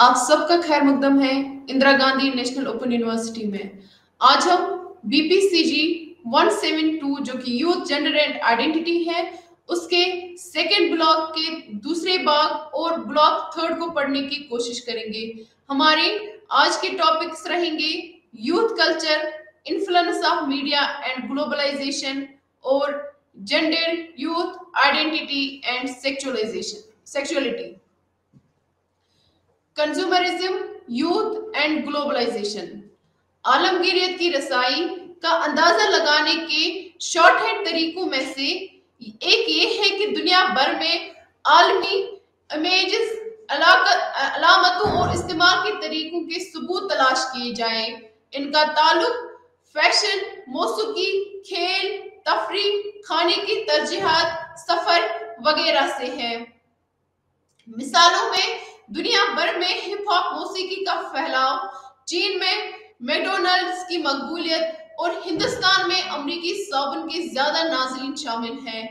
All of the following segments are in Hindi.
आप सबका खैर मकदम है Indira Gandhi national open university में। आज हम बीपीसीजी 172 जो कि यूथ जेंडर एंड आइडेंटिटी है उसके सेकेंड ब्लॉक के दूसरे भाग और ब्लॉक थर्ड को पढ़ने की कोशिश करेंगे। हमारे आज के टॉपिक्स रहेंगे youth culture, influence of media and globalization और gender, youth identity and sexuality, consumerism, youth and globalization. आलमगीरियत की रसाई का अंदाजा लगाने के शॉर्ट हैंड तरीकों में से एक ये है कि दुनिया भर में आलमी इमेजेस, अलामतों और इस्तेमाल के तरीकों के सबूत तलाश किए जाएं। इनका ताल्लुक फैशन, मौसीकी, खेल, तफरीह, खाने की तरजीहात, सफर वगैरह से है। मिसालों में दुनिया भर में हिप हॉप मौसीकी का फैलाव, चीन में मैकडॉनल्ड्स की मकबूलियत और हिंदुस्तान में अमरीकी साबुन के ज्यादा नाज़रीन शामिल हैं।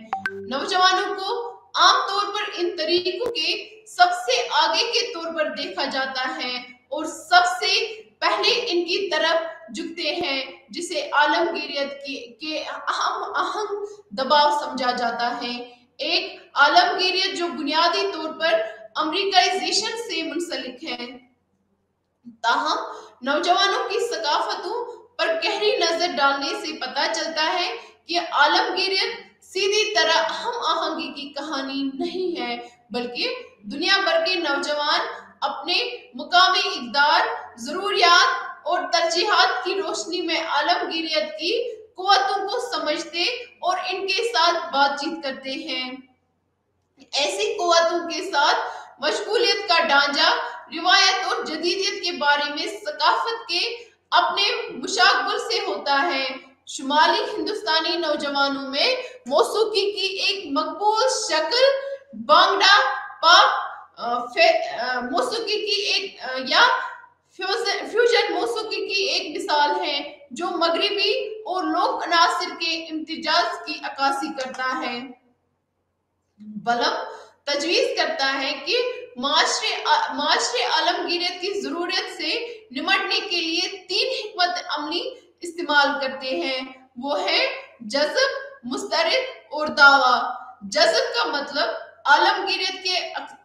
नौजवानों को आमतौर पर इन तरीकों के सबसे आगे के तौर पर देखा जाता है और सबसे पहले इनकी तरफ झुकते हैं, जिसे आलमगीरियत के अहम दबाव समझा जाता है। एक आलमगीरियत जो बुनियादी तौर पर अमेरिकाइजेशन से मुंसलिक है, ताहम नौजवानों की सकाफतों पर गहरी नजर डालने से पता चलता है कि आलमगीरियत सीधी तरह हम आहंगी की कहानी नहीं है, बल्कि दुनिया भर के नौजवान अपने मुकामी इक़दार, जरूरियात और तरजीहात की रोशनी में आलमगीरियत की कुव्वतों को समझते और इनके साथ बातचीत करते हैं। ऐसी कुव्वतों के साथ मशगूलियत का ढांचा रिवायत और जदीदियत के बारे में सकाफत के अपने मुशागल से होता है। शुमाली हिंदुस्तानी नौजवानों में मौसीकी की एक मकबूल शक्ल बांगड़ा पॉप मौसीकी की एक या फ्यूजन मौसीकी की एक मिसाल है जो मगरिबी और लोक अनासिर के इम्तिजाज की अक्कासी करता है। बलम तजवीज करता है कि माशरे आलमगीरियत की जरूरत से निमटने के लिए 3 हिकमत अमली इस्तेमाल करते हैं। वो है जज़ब, मुस्तरद और दावा। जज़ब का मतलब आलमगीरियत के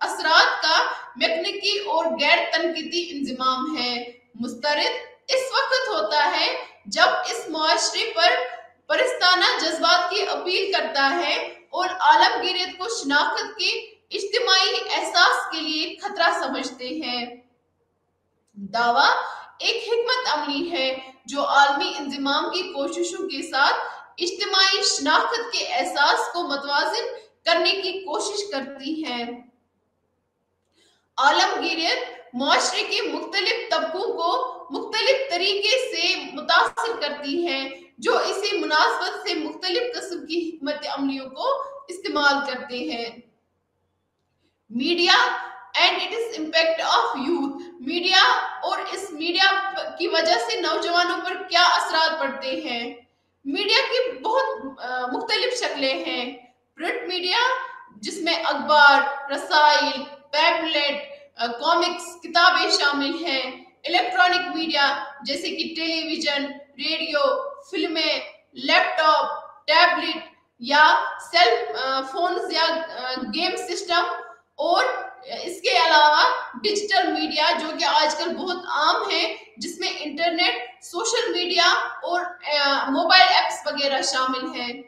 असरात का मैकेनिकी और गैर तनकीदी इंजमाम है। मुस्तरद इस वक्त होता है जब इस मुआशरे पर परिस्ताना जज्बात की अपील करता है और आलमगीरियत को शनाख्त के इज्तिमाई एहसास के लिए खतरा समझते हैं। दावा एक हिकमत अमली है जो आलमी इंजमाम की कोशिशों के साथ इज्तिमाई शनाख्त के एहसास को मतवाजिन करने की कोशिश करती है। आलमगीरियत मुआशरे के मुख्तलिफ तबकों को मुख्तलिफ तरीके से मुतासिर करती है, जो इसी मुनासबत से मुख्तलिफ किस्म की हिकमत अमलियों को इस्तेमाल करते हैं। Media and its impact of youth. Media और इस मीडिया की वजह से नौजवानों पर क्या असरात पड़ते हैं। मीडिया की बहुत मुख्तलिफ शक्लें हैं। प्रिंट मीडिया, जिसमें अखबार, रसाइल, पैम्फलेट, कॉमिक्स, किताबें शामिल हैं। इलेक्ट्रॉनिक मीडिया जैसे कि टेलीविजन, रेडियो, फिल्में, लैपटॉप, टैबलेट या सेल फोन्स या गेम सिस्टम। और इसके अलावा डिजिटल मीडिया जो कि आजकल बहुत आम है, जिसमें इंटरनेट, सोशल मीडिया और मोबाइल एप्स वगैरह शामिल हैं।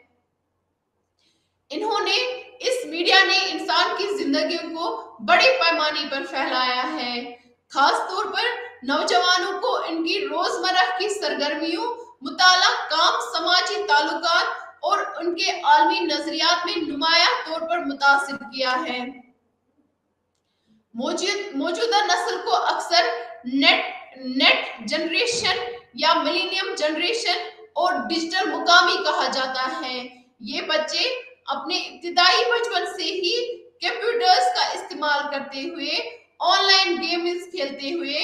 इस मीडिया ने इंसान की जिंदगी को बड़े पैमाने पर फैलाया है। खास तौर पर नौजवानों को इनकी रोजमर्रा की सरगर्मियों, मुताला, काम, समाजी ताल्लुकात और उनके आलमी नजरियात में नुमाया तौर पर मुतासिर किया है। मौजूदा नस्ल को अक्सर नेट जनरेशन या मिलेनियम जनरेशन और डिजिटल मुकामी कहा जाता है। ये बच्चे अपने इब्तिदाई बचपन से ही कंप्यूटर्स का इस्तेमाल करते हुए, ऑनलाइन गेम्स खेलते हुए,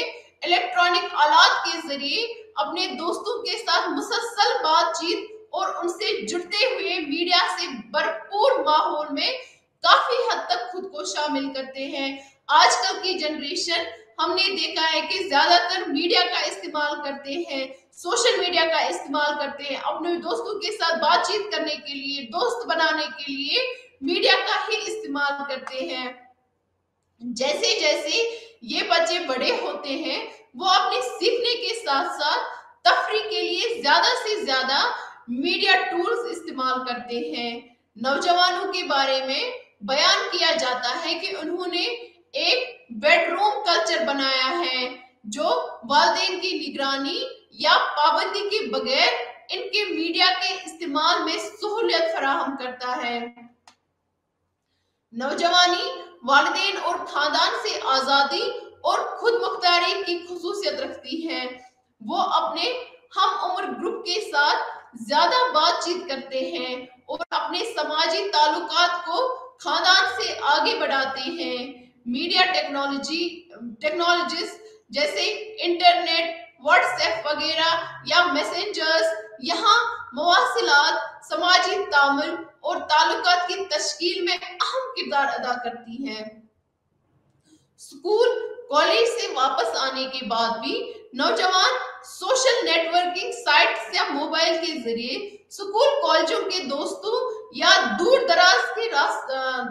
इलेक्ट्रॉनिक आलात के जरिए अपने दोस्तों के साथ मुसलसल बातचीत और उनसे जुड़ते हुए मीडिया से भरपूर माहौल में काफी हद तक खुद को शामिल करते हैं। आजकल की जनरेशन हमने देखा है कि ज्यादातर मीडिया का इस्तेमाल करते हैं, सोशल मीडिया का इस्तेमाल करते हैं अपने दोस्तों के साथ बातचीत करने के लिए, दोस्त बनाने के लिए मीडिया का ही इस्तेमाल करते हैं। जैसे जैसे ये बच्चे बड़े होते हैं वो अपने सीखने के साथ साथ तफरी के लिए ज्यादा से ज्यादा मीडिया टूल्स इस्तेमाल करते हैं। नौजवानों के बारे में बयान किया जाता है कि उन्होंने एक बेडरूम कल्चर बनाया है जो वालिदैन की निगरानी या पाबंदी के बगैर इनके मीडिया के इस्तेमाल में सहूलियत फराहम करता है। नौजवानी वालिदैन और खानदान से आजादी और खुद मुख्तारी की खुसूसियत रखती है। वो अपने हम उम्र ग्रुप के साथ ज्यादा बातचीत करते हैं और अपने समाजी ताल्लुकात को खानदान से आगे बढ़ाते हैं। मीडिया टेक्नोलॉजीज जैसे इंटरनेट, व्हाट्सएप वगैरह या मैसेंजर्स यहाँ मवासिलात, समाजी तामुल और ताल्लुकात की तश्कील में अहम किरदार अदा करती हैं। स्कूल कॉलेज से वापस आने के बाद भी नौजवान सोशल नेटवर्किंग साइट्स या मोबाइल के जरिए स्कूल कॉलेजों के दोस्तों या दूर दराज के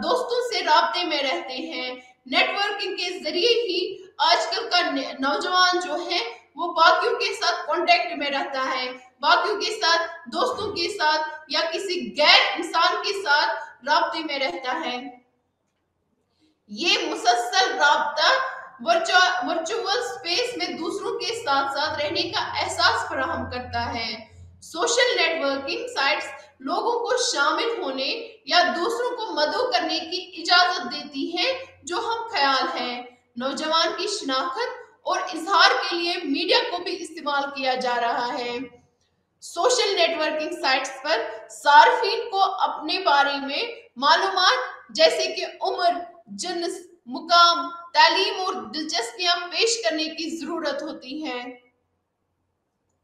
दोस्तों से राब्ते में रहते हैं। नेटवर्किंग के जरिए ही आजकल का नौजवान जो है वो बाकियों के साथ कांटेक्ट में रहता है, बाकियों के साथ, दोस्तों के साथ या किसी गैर इंसान के साथ राब्ते में रहता है। ये मुसलसल राब्ता वर्चुअल स्पेस में दूसरों के साथ साथ रहने का एहसास फराहम करता है। सोशल नेटवर्किंग साइट्स लोगों को शामिल होने या दूसरों को मदद करने की इजाजत देती हैं जो हम ख्याल हैं। नौजवान की शिनाख्त और इजहार के लिए मीडिया को भी इस्तेमाल किया जा रहा है। सोशल नेटवर्किंग साइट्स पर सार्फिन को अपने बारे में मालूमात जैसे कि उम्र, जिन्स, मुकाम, तालीम और दिलचस्पियां पेश करने की जरूरत होती है।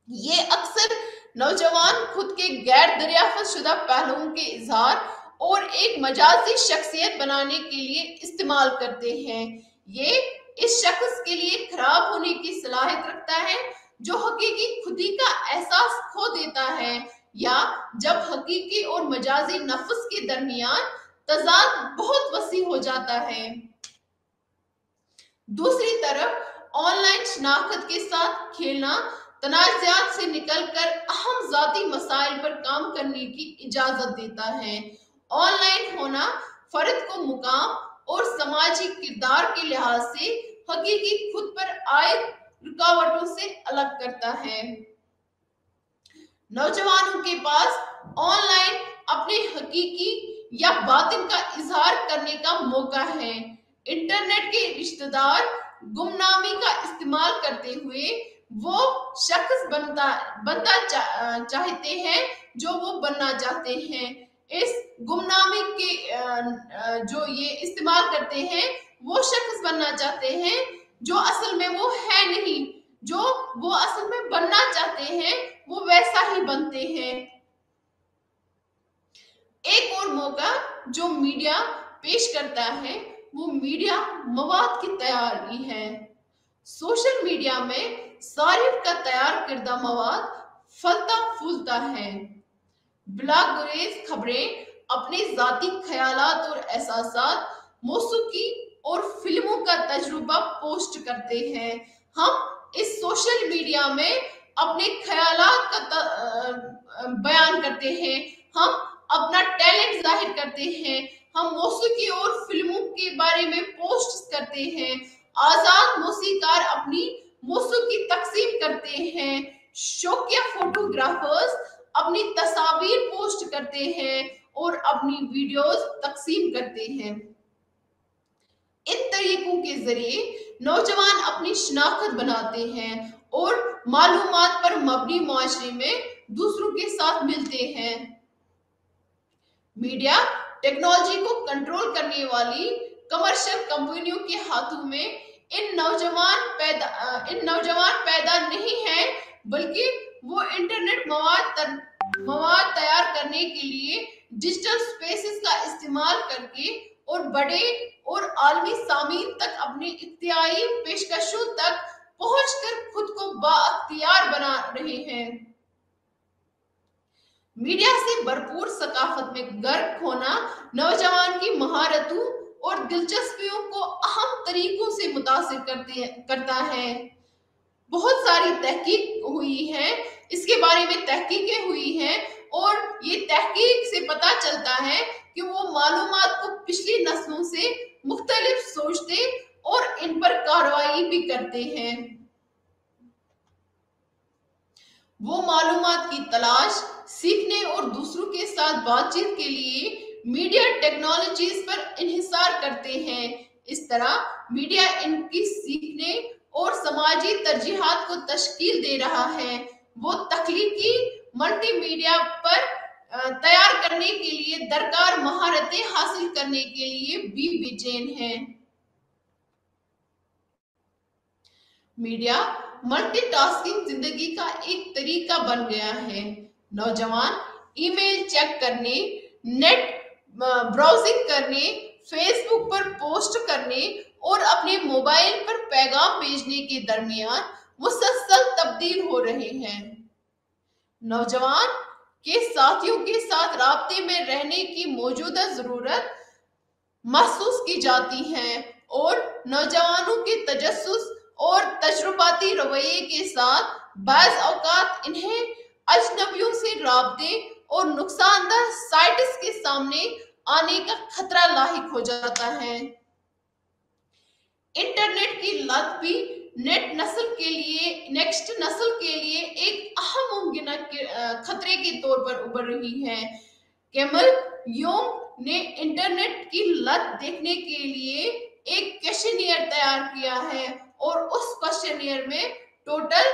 ये अक्सर नौजवान खुद के गैर दरियाफ्त शुदा पहलुओं के इजहार और एक मजाजी शख्सियत बनाने के लिए इस्तेमाल करते हैं। ये इस शख्स के लिए खराब होने की सलाहियत रखता है जो हकीकी खुदी का एहसास खो देता है या जब हकीकी और मजाजी नफ्स के दरमियान तजाद बहुत वसी हो जाता है। दूसरी तरफ ऑनलाइन शनाख्त के साथ खेलना तनाज़ात से निकलकर अहम जाती मसाइल पर काम करने की इजाजत देता है। ऑनलाइन होना फर्द को मुकाम और समाजी किरदार के लिहाज से हकीकी खुद पर आए रुकावटों से अलग करता है। नौजवानों के पास ऑनलाइन अपने हकीकी या बातिन का इजहार करने का मौका है। इंटरनेट के रिश्तेदार गुमनामी का इस्तेमाल करते हुए वो शख्स बनता चाहते हैं जो वो बनना चाहते हैं। इस गुमनामी के जो ये इस्तेमाल करते हैं वो शख्स बनना चाहते हैं जो असल में वो है नहीं, जो वो असल में बनना चाहते हैं वो वैसा ही बनते हैं। एक और मौका जो मीडिया पेश करता है वो मीडिया मवाद की तैयारी है। सोशल मीडिया में सारिफ का तैयार करदा मवाद फलता फूलता है। ब्लॉग गुरेज खबरें अपने जाती ख्यालात और एहसासात, मौसीकी और फिल्मों का तजुर्बा पोस्ट करते हैं। हम इस सोशल मीडिया में अपने ख्यालात का बयान करते हैं, हम अपना टैलेंट जाहिर करते हैं, हम मौसीकी और फिल्मों के बारे में पोस्ट करते हैं। आजाद मौसीकार अपनी मौसीकी तकसीम करते हैं। शौकिया फोटोग्राफर्स अपनी तस्वीर पोस्ट करते हैं और अपनी वीडियोस तकसीम करते हैं। इन तरीकों के जरिए नौजवान अपनी शिनाख्त बनाते हैं और मालूमात पर मबनी मुआशरे में दूसरों के साथ मिलते हैं। मीडिया टेक्नोलॉजी को कंट्रोल करने वाली कमर्शियल कंपनियों के हाथों में इन नौजवान पैदा नहीं है, बल्कि वो इंटरनेट मवाद तैयार करने के लिए डिजिटल स्पेसेस का इस्तेमाल करके और बड़े और आलमी सामीन तक अपनी इख्तियारी पेशकशों तक पहुंचकर खुद को बाअख्तियार बना रहे हैं। मीडिया से भरपूर सकाफत में गर्क होना नौजवान की महारतों और दिलचस्पियों को अहम तरीकों से मुतासिर करता है। बहुत सारी तहकीक हुई है, इसके बारे में तहकीकें हुई हैं और ये तहकीक से पता चलता है कि वो मालूमात को पिछली नस्लों से मुख्तलिफ सोचते और इन पर कार्रवाई भी करते हैं। वो मालूमात की तलाश, सीखने और दूसरों के साथ बातचीत के लिए मीडिया टेक्नोलॉजीज पर इन्हिसार करते हैं। इस तरह मीडिया इनकी सीखने और समाजी तरजीहात को तश्कील दे रहा है। वो तख्लीकी मल्टीमीडिया पर तैयार करने के लिए दरकार महारतें हासिल करने के लिए भी बेचैन है। मीडिया मल्टीटास्किंग जिंदगी का एक तरीका बन गया है। नौजवान ईमेल चेक करने, नेट ब्राउजिंग करने, फेसबुक पर पोस्ट करने और अपने मोबाइल पर पैगाम भेजने के दरमियान मुसलसल तब्दील हो रहे हैं। नौजवान के साथियों के साथ राब्ते में रहने की मौजूदा जरूरत महसूस की जाती है और नौजवानों के तजस्सुस और तजुर्बाती रवैये के साथ बाज़ औक़ात इन्हें अजनबियों से राब्ते और नुकसानदेह साइट्स के सामने आने का खतरा लाहिक हो जाता है। इंटरनेट की लत भी नेक्स्ट नस्ल के लिए एक अहम मुमकिन खतरे के तौर पर उभर रही है। केमल योंग ने इंटरनेट की लत देखने के लिए एक क्वेश्चनियर तैयार किया है और उस क्वेश्चनियर में टोटल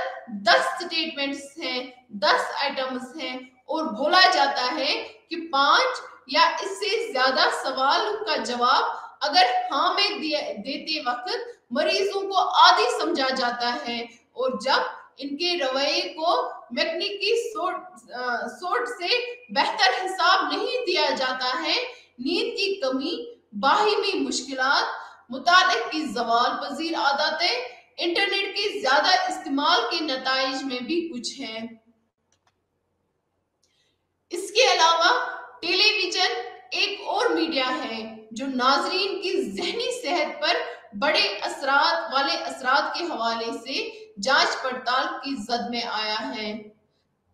10 स्टेटमेंट्स हैं, 10 आइटम्स हैं और बोला जाता है कि 5 या इससे ज्यादा सवाल का जवाब अगर हाँ में देते वक्त मरीजों को आदी समझा जाता है और जब इनके रवैये को मैकेनिकी सोच से बेहतर हिसाब नहीं दिया जाता है, नींद की कमी, बाहिमी मुश्किलात, मुतालिक की जवाल पजीर आदतें, इंटरनेट के ज्यादा इस्तेमाल के नताइज में भी कुछ है। इसके अलावा टेलीविजन एक और मीडिया है जो नाजरीन की ज़हनी सेहत पर बड़े असरात के हवाले से जांच पड़ताल की जद में आया है।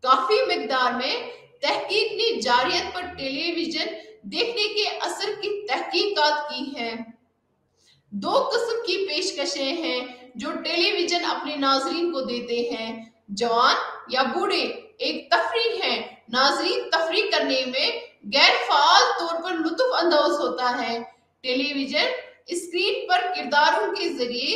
काफी मिकदार में तहकीक ने जारियत पर टेलीविजन देखने के असर की तहकीकात की है। 2 किस्म की पेशकशें हैं जो टेलीविजन अपने नाजरीन को देते हैं, जवान या बूढ़े। एक तफरीह है, नाजरीन तफरीह करने में गैर फाल तौर पर लुत्फ अंदाज होता है। टेलीविजन स्क्रीन पर किरदारों के जरिए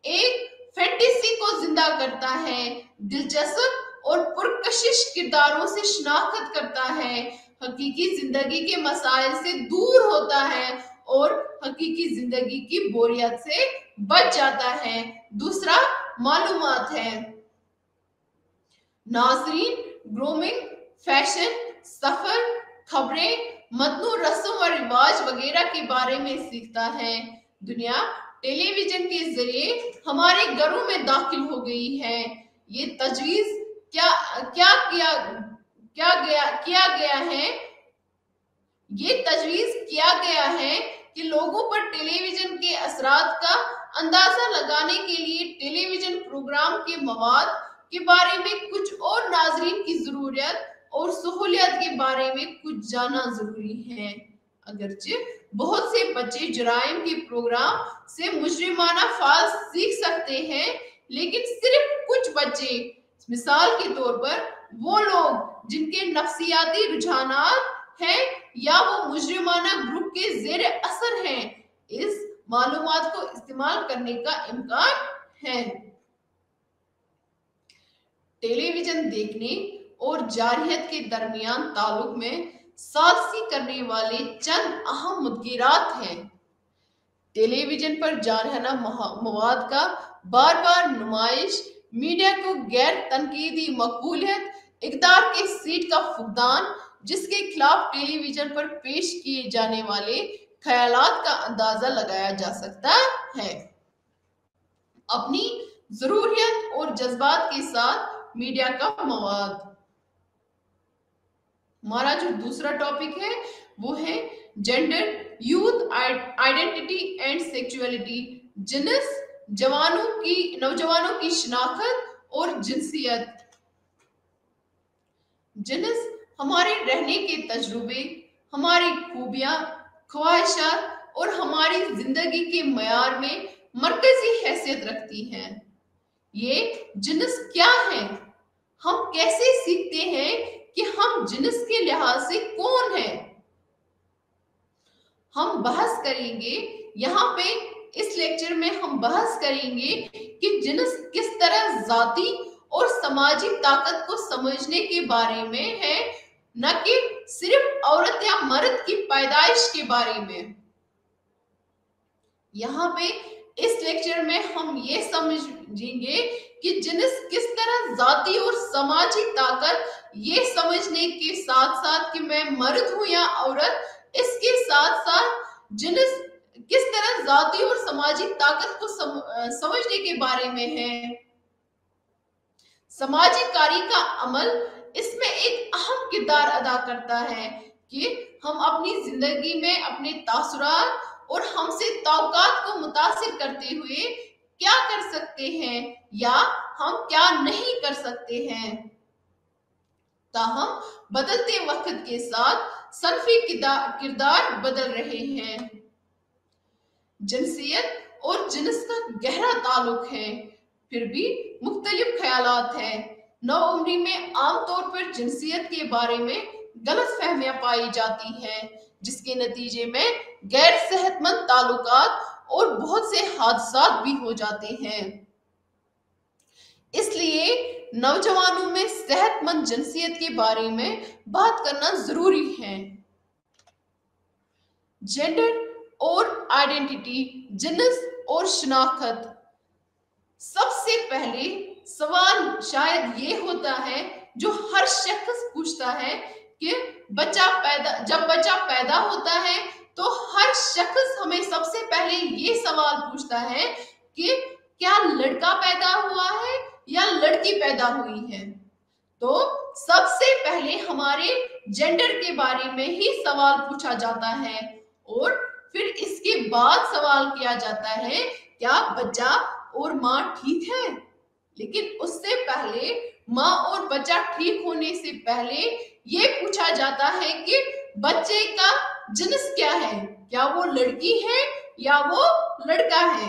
एक फैंटेसी को जिंदा करता है, दिलचस्प और पुरकशिश किरदारों से शिनाख्त करता है, हकीकी जिंदगी के मसाइल से दूर होता है और हकीकी जिंदगी की बोरियत से बच जाता है। दूसरा मालूमात है। नाजरीन ग्रूमिंग, फैशन, सफर, खबरें, मतनू रस्म और रिवाज वगैरह के बारे में सीखता है। दुनिया टेलीविजन के जरिए हमारे घरों में दाखिल हो गई है। ये तजवीज किया गया है कि लोगों पर टेलीविजन के असरात का अंदाजा लगाने के लिए टेलीविजन प्रोग्राम के मवाद के बारे में कुछ और नाजरीन की जरूरत और सहूलियत के बारे में कुछ जानना जरूरी है। अगरचे बहुत से बच्चे जराइम के प्रोग्राम से मुजरिमाना फाल सीख सकते हैं, लेकिन सिर्फ कुछ बच्चे, मिसाल के तौर पर वो लोग जिनके नफ्सियाती रुझानात हैं या वो मुजरिमाना ग्रुप के जेर असर हैं, इस मालूमात को इस्तेमाल करने का इम्कान है। टेलीविजन देखने और जारियत के दरमियान ताल्लुक में सादसी करने वाले चंद अहम मुद्गिरात हैं। टेलीविजन पर जारहाना मवाद का बार बार नुमाइश, मीडिया को गैर तनकीदी मकबूलियत, इक़दार के सीट का फुकदान, जिसके खिलाफ टेलीविजन पर पेश किए जाने वाले ख्यालात का अंदाजा लगाया जा सकता है। अपनी जरूरियत और जज्बात के साथ मीडिया का मवाद। हमारा जो दूसरा टॉपिक है वो है gender, youth identity and sexuality. जिनस, नौजवानों की शिनाख्त और जिनसियत। जिनस हमारे रहने के तजुर्बे, हमारी खूबियां, ख्वाहिशात और हमारी जिंदगी के मयार में मरकजी हैसियत रखती हैं। ये जिनस क्या है? हम कैसे सीखते हैं कि हम जिनस के लिहाज से कौन हैं? हम बहस करेंगे यहाँ पे, इस लेक्चर में हम बहस करेंगे कि जिनस किस तरह जाती और सामाजिक ताकत को समझने के बारे में है, न कि सिर्फ औरत या मर्द की पैदाइश के बारे में। यहाँ पे इस लेक्चर में हम ये समझेंगे कि जिनस किस तरह जाती और सामाजिक ताकत, ये समझने के साथ साथ कि मैं मर्द हूं या औरत, इसके साथ साथ जिनस किस तरह जाती और सामाजिक ताकत को समझने के बारे में है। सामाजिक कार्य का अमल इसमें एक अहम किरदार अदा करता है कि हम अपनी जिंदगी में अपने तासुरात और हमसे तौकात को मुतासिर करते हुए क्या कर सकते हैं या हम क्या नहीं कर सकते हैं। ताहम बदलते वक्त के साथ सनफी किरदार बदल रहे हैं। जिनसियत और जिनस का गहरा ताल्लुक है, फिर भी मुख्तलिफ ख्यालात हैं। नौउम्री में आमतौर पर जिनसियत के बारे में गलत फहमियां पाई जाती हैं, जिसके नतीजे में गैर सेहतमंद ताल्लुकात और बहुत से हादसात भी हो जाते हैं। इसलिए नौजवानों में सेहतमंद जिनसियत के बारे में बात करना जरूरी है। जेंडर और आइडेंटिटी, जिनस और शिनाख्त। सबसे पहले सवाल शायद ये होता है जो हर शख्स पूछता है कि जब बच्चा पैदा होता है तो हर शख्स हमें सबसे पहले ये सवाल पूछता है कि क्या लड़का पैदा हुआ है या लड़की पैदा हुई है। तो सबसे पहले हमारे जेंडर के बारे में ही सवाल पूछा जाता है और फिर इसके बाद सवाल किया जाता है क्या बच्चा और माँ ठीक है। लेकिन उससे पहले, माँ और बच्चा ठीक होने से पहले ये पूछा जाता है कि बच्चे का जिन्स क्या है, क्या वो लड़की है या वो लड़का है।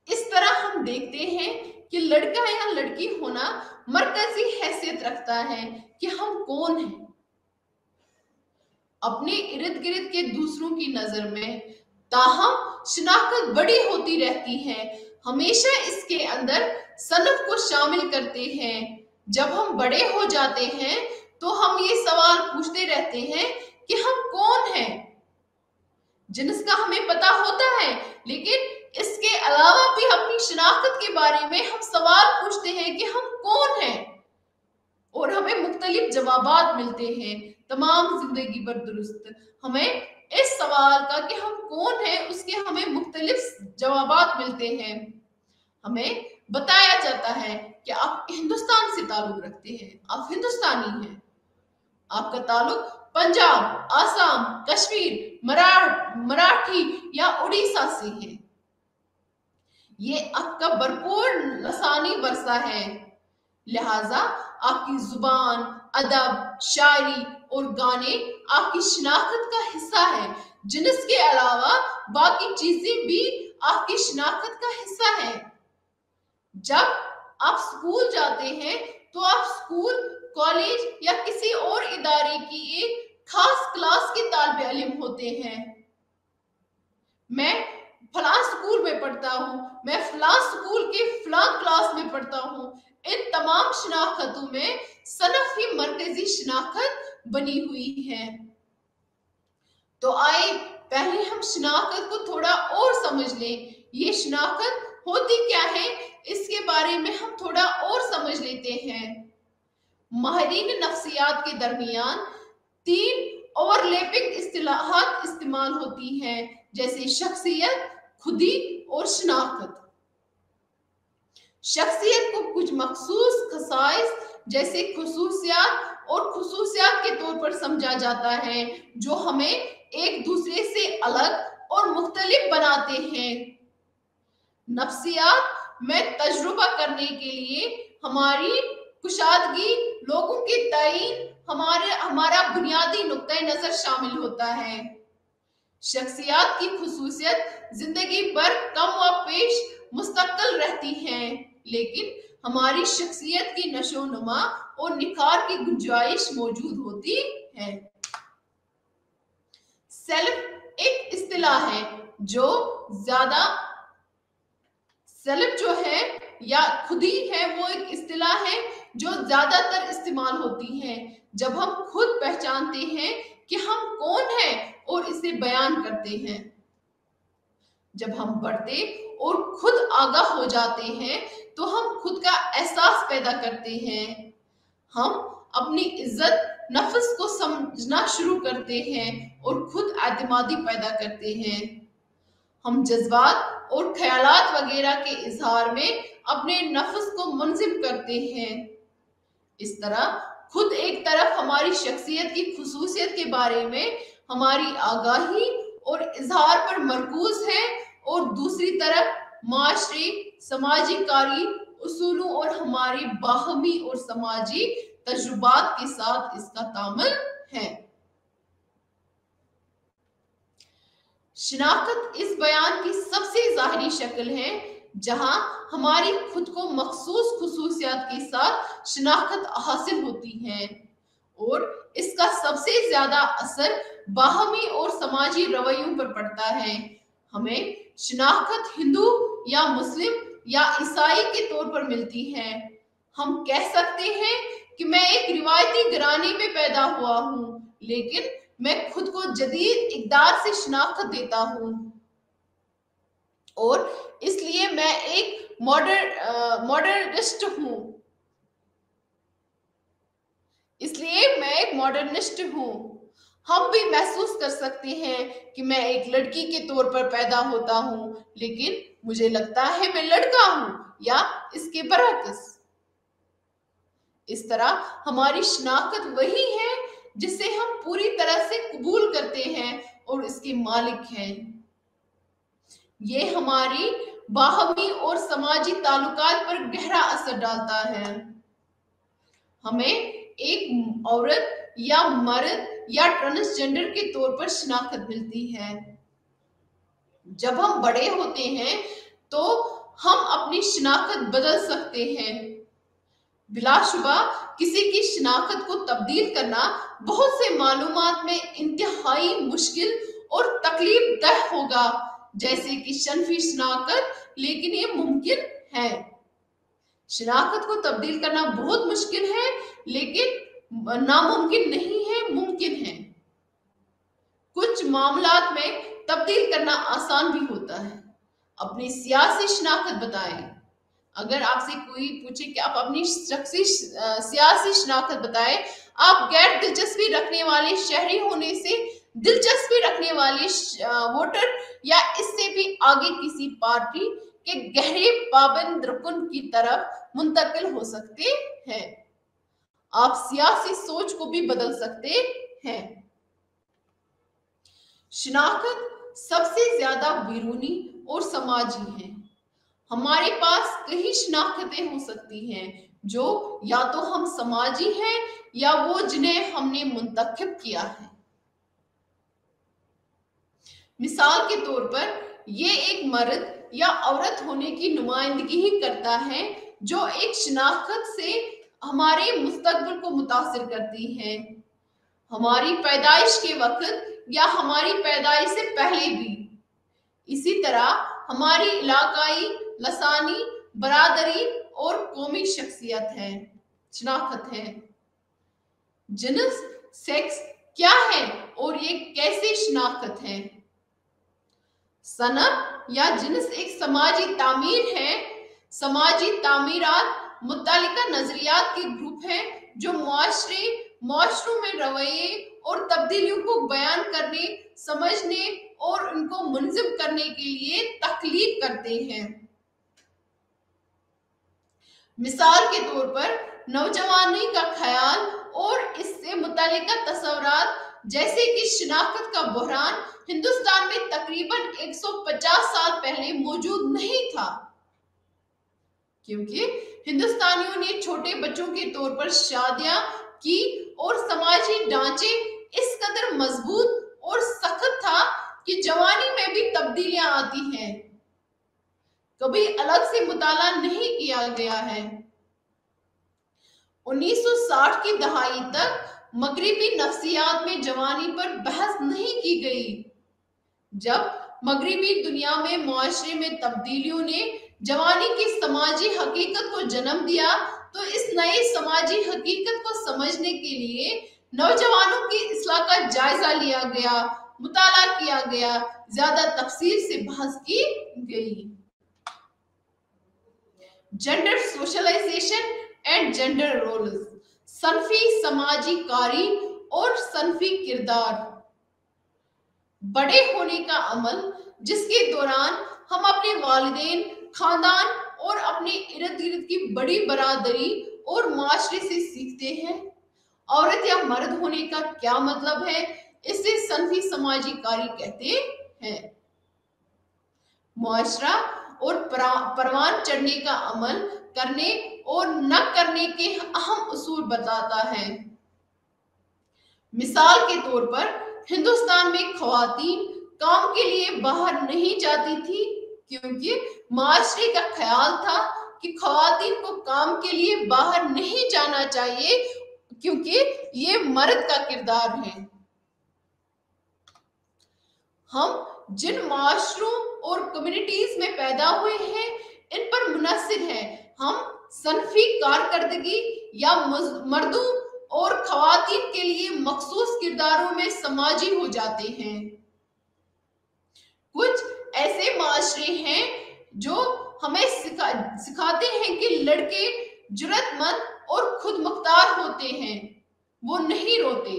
इस तरह हम देखते हैं कि लड़का या लड़की होना मरकजी हैसियत रखता है कि हम कौन हैं। अपने इर्द गिर्द के दूसरों की नजर में ताहम शिनाख्त बड़ी होती रहती है, हमेशा इसके अंदर सनफ को शामिल करते हैं। जब हम बड़े हो जाते हैं तो हम ये सवाल पूछते रहते हैं कि हम कौन हैं। जिन्स का हमें पता होता है, लेकिन इसके अलावा भी अपनी शिनाख्त के बारे में हम सवाल पूछते हैं कि हम कौन हैं और हमें मुख्तलिफ जवाबात मिलते हैं तमाम जिंदगी भर दुरुस्त। हमें इस सवाल का कि हम कौन हैं उसके हमें मुख्तलिफ जवाबात मिलते हैं। हमें बताया जाता है कि आप हिंदुस्तान से ताल्लुक रखते हैं, आप हिंदुस्तानी हैं, आपका ताल्लुक पंजाब, आसाम, कश्मीर, मराठी या उड़ीसा से है। ये आपका भरपूर लसानी वर्षा है, लिहाजा आपकी जुबान, अदब, शायरी और गाने आपकी शिनाख्त का हिस्सा है। जिन्स के अलावा बाकी चीजें भी आपकी शिनाख्त का हिस्सा है। जब आप स्कूल जाते हैं तो आप स्कूल, कॉलेज या किसी और इदारे की एक खास क्लास के तालिब इल्म होते हैं। मैं फलां स्कूल में पढ़ता हूँ, मैं फलां स्कूल के फलां क्लास में पढ़ता हूँ। इन तमाम शिनाख्तों में सनफ ही मरकजी शिनाख्त बनी हुई है। तो आइए पहले हम शिनाख्त को थोड़ा और समझ लें। ये शिनाख्त होती क्या है इसके बारे में हम थोड़ा और समझ लेते हैं। माहिरीन नफ्सियात के दरमियान 3 ओवरलैपिंग इस्तिलाहात इस्तेमाल होती हैं, जैसे शख्सियत, खुदी और शनाख्त। शख्सियत को कुछ मखसूस खसाइस जैसे खुसूसियात और खुसूसियात के तौर पर समझा जाता है, जो हमें एक दूसरे से अलग और मुख्तलिफ बनाते हैं। नफ्सियात में तजुर्बा करने के लिए हमारी कुशादगी, लोगों के तयीन, हमारा बुनियादी नुक्ता नजर शामिल होता है। शख्सियात की खुसूसियत जिंदगी भर कम व पेश मुस्तकिल रहती हैं, लेकिन हमारी शख्सियत की नशोनुमा और निखार की गुंजाइश मौजूद होती है। सेल्फ एक इस्तिलाह है जो ज्यादा सेल्फ जो है या खुदी है, वो एक इस्तिलाह है जो ज्यादातर इस्तेमाल होती है जब हम खुद पहचानते हैं कि हम कौन हैं और इसे बयान करते हैं। जब हम बढ़ते और खुद आगाह हो जाते हैं तो हम खुद का एहसास पैदा करते हैं। हम अपनी इज्जत नफ्स को समझना शुरू करते हैं और खुद एतमादी पैदा करते हैं। हम जज्बात और ख्यालात वगैरह के इजहार में अपने नफ्स को मुनजिम करते हैं। इस तरह खुद एक तरफ हमारी शख्सियत की खुसूसियत के बारे में हमारी आगाही और इजहार पर मरकूज है, और दूसरी तरफ माशरे, समाजी कारी उसूलों और हमारे बाहमी और समाजी तजुर्बात के साथ इसका तामुल है। शनाख्त इस बयान की सबसे जाहिरी शक्ल है जहां हमारी खुद को मखसूस खुसूसियात के साथ शनाख्त हासिल होती है, और इसका सबसे ज्यादा असर बाहमी और समाजी रवैयों पर पड़ता है। हमें शनाख्त हिंदू या मुस्लिम या ईसाई के तौर पर मिलती है। हम कह सकते हैं कि मैं एक रिवायती घराने में पैदा हुआ हूँ, लेकिन मैं खुद को जदीद इक़दार से शनाख्त देता हूँ, और इसलिए मैं एक मॉडर्निस्ट हूँ। हम भी महसूस कर सकते हैं कि मैं एक लड़की के तौर पर पैदा होता हूँ, लेकिन मुझे लगता है मैं लड़का हूँ, या इसके बरअक्स। इस तरह हमारी शनाख्त वही है जिसे हम पूरी तरह से कबूल करते हैं और इसके मालिक हैं। ये हमारी बाहमी और समाजी ताल्लुकात पर गहरा असर डालता है। हमें एक औरत या मर्द या ट्रांसजेंडर के तौर पर शनाख्त मिलती है। जब हम बड़े होते हैं तो हम अपनी शनाख्त बदल सकते हैं। बिलाशुबा किसी की शनाख्त को तब्दील करना बहुत से मालूमात में इंतहाई मुश्किल और तकलीफ दह होगा, जैसे कि शनफी शनाख्त, लेकिन ये मुमकिन है। शनाख्त को तब्दील करना बहुत मुश्किल है, लेकिन नामुमकिन नहीं है, मुमकिन है। कुछ मामलात में तब्दील करना आसान भी होता है। अपनी सियासी शनाख्त बताएं। अगर आपसे कोई पूछे कि आप अपनी सियासी शनाख्त बताएं, आप गैर दिलचस्पी रखने वाले शहरी होने से दिलचस्पी रखने वाले वोटर या इससे भी आगे किसी पार्टी के गहरे पाबंद रुकन की तरफ मुंतकिल हो सकते हैं। आप सियासी सोच को भी बदल सकते हैं। शनाख्त सबसे ज्यादा बैरूनी और समाजी है। हमारे पास कई शनाख्तें हो सकती हैं जो या तो हम समाजी हैं या वो जिन्हें हमने मुंतखब किया है। मिसाल के तौर पर ये एक मर्द या औरत होने की नुमाइंदगी ही करता है जो एक शनाख्त से हमारे मुस्तकबिल को मुतासिर करती है, हमारी पैदाइश के वक्त या हमारी पैदाइश से पहले भी। इसी तरह हमारी इलाकाई, लसानी, बरादरी और कौमी शनाख्त है। जिन्स, सेक्स क्या है और ये कैसे शनाख्त है? सनब या जिन्स एक समाजी तामीर है। समाजी तामीरात मुत्तलिका नजरियात के ग्रुप हैं जो मुआशरों में रवैये और तब्दीलियों को बयान करने, समझने और उनको मुनज़्ज़म करने के लिए तख्लीक करते हैं। मिसाल के तौर पर नौजवानी का ख्याल और इससे मुतालिका तस्वुरात जैसे कि शिनाख्त का बहरान हिंदुस्तान में तकरीबन 150 साल पहले मौजूद नहीं था, क्योंकि हिंदुस्तानियों ने छोटे बच्चों के तौर पर शादियां की और समाजी ढांचे इस कदर मजबूत और सख्त था कि जवानी में भी तब्दीलियां आती हैं, कभी अलग से मुताला नहीं किया गया है। 1960 की दहाई तक मगरिबी नफ्सियात में जवानी पर बहस नहीं की गई। जब मगरिबी दुनिया में मुआशरे में तब्दीलियों ने जवानी की समाजी हकीकत को जन्म दिया, तो इस नई समाजी हकीकत को समझने के लिए नौजवानों की इस्लाह का जायजा लिया गया, मुताला किया गया, ज्यादा तफसील से बहस की गई। Gender socialization and gender roles, सनफी समाजी कारी और सनफी किरदार। बड़े होने का अमल, जिसके दौरान हम अपने वालिदैन, खानदान और अपने इर्द गिर्द की बड़ी बरादरी और माशरे से सीखते हैं। औरत या मर्द होने का क्या मतलब है, इसे सनफी समाजी कारी कहते हैं। मुआशरा और परवान चढ़ने का अमल करने और न करने के अहम उसूल बताता है। मिसाल के तौर पर हिंदुस्तान में खवातीन काम के लिए बाहर नहीं जाती थी, क्योंकि माशरे का ख्याल था कि खवातीन को काम के लिए बाहर नहीं जाना चाहिए, क्योंकि ये मर्द का किरदार है। हम जिन माशरों और कम्युनिटीज में पैदा हुए हैं, इन पर मुनहसिर है हम सनफी कारकर्दगी या मर्दों और खवातीन के लिए मखसूस किरदारों में समाजी हो जाते हैं। कुछ ऐसे माशरे हैं जो हमें सिखाते हैं कि लड़के जुर्रतमंद और खुद मुख्तार होते हैं, वो नहीं रोते।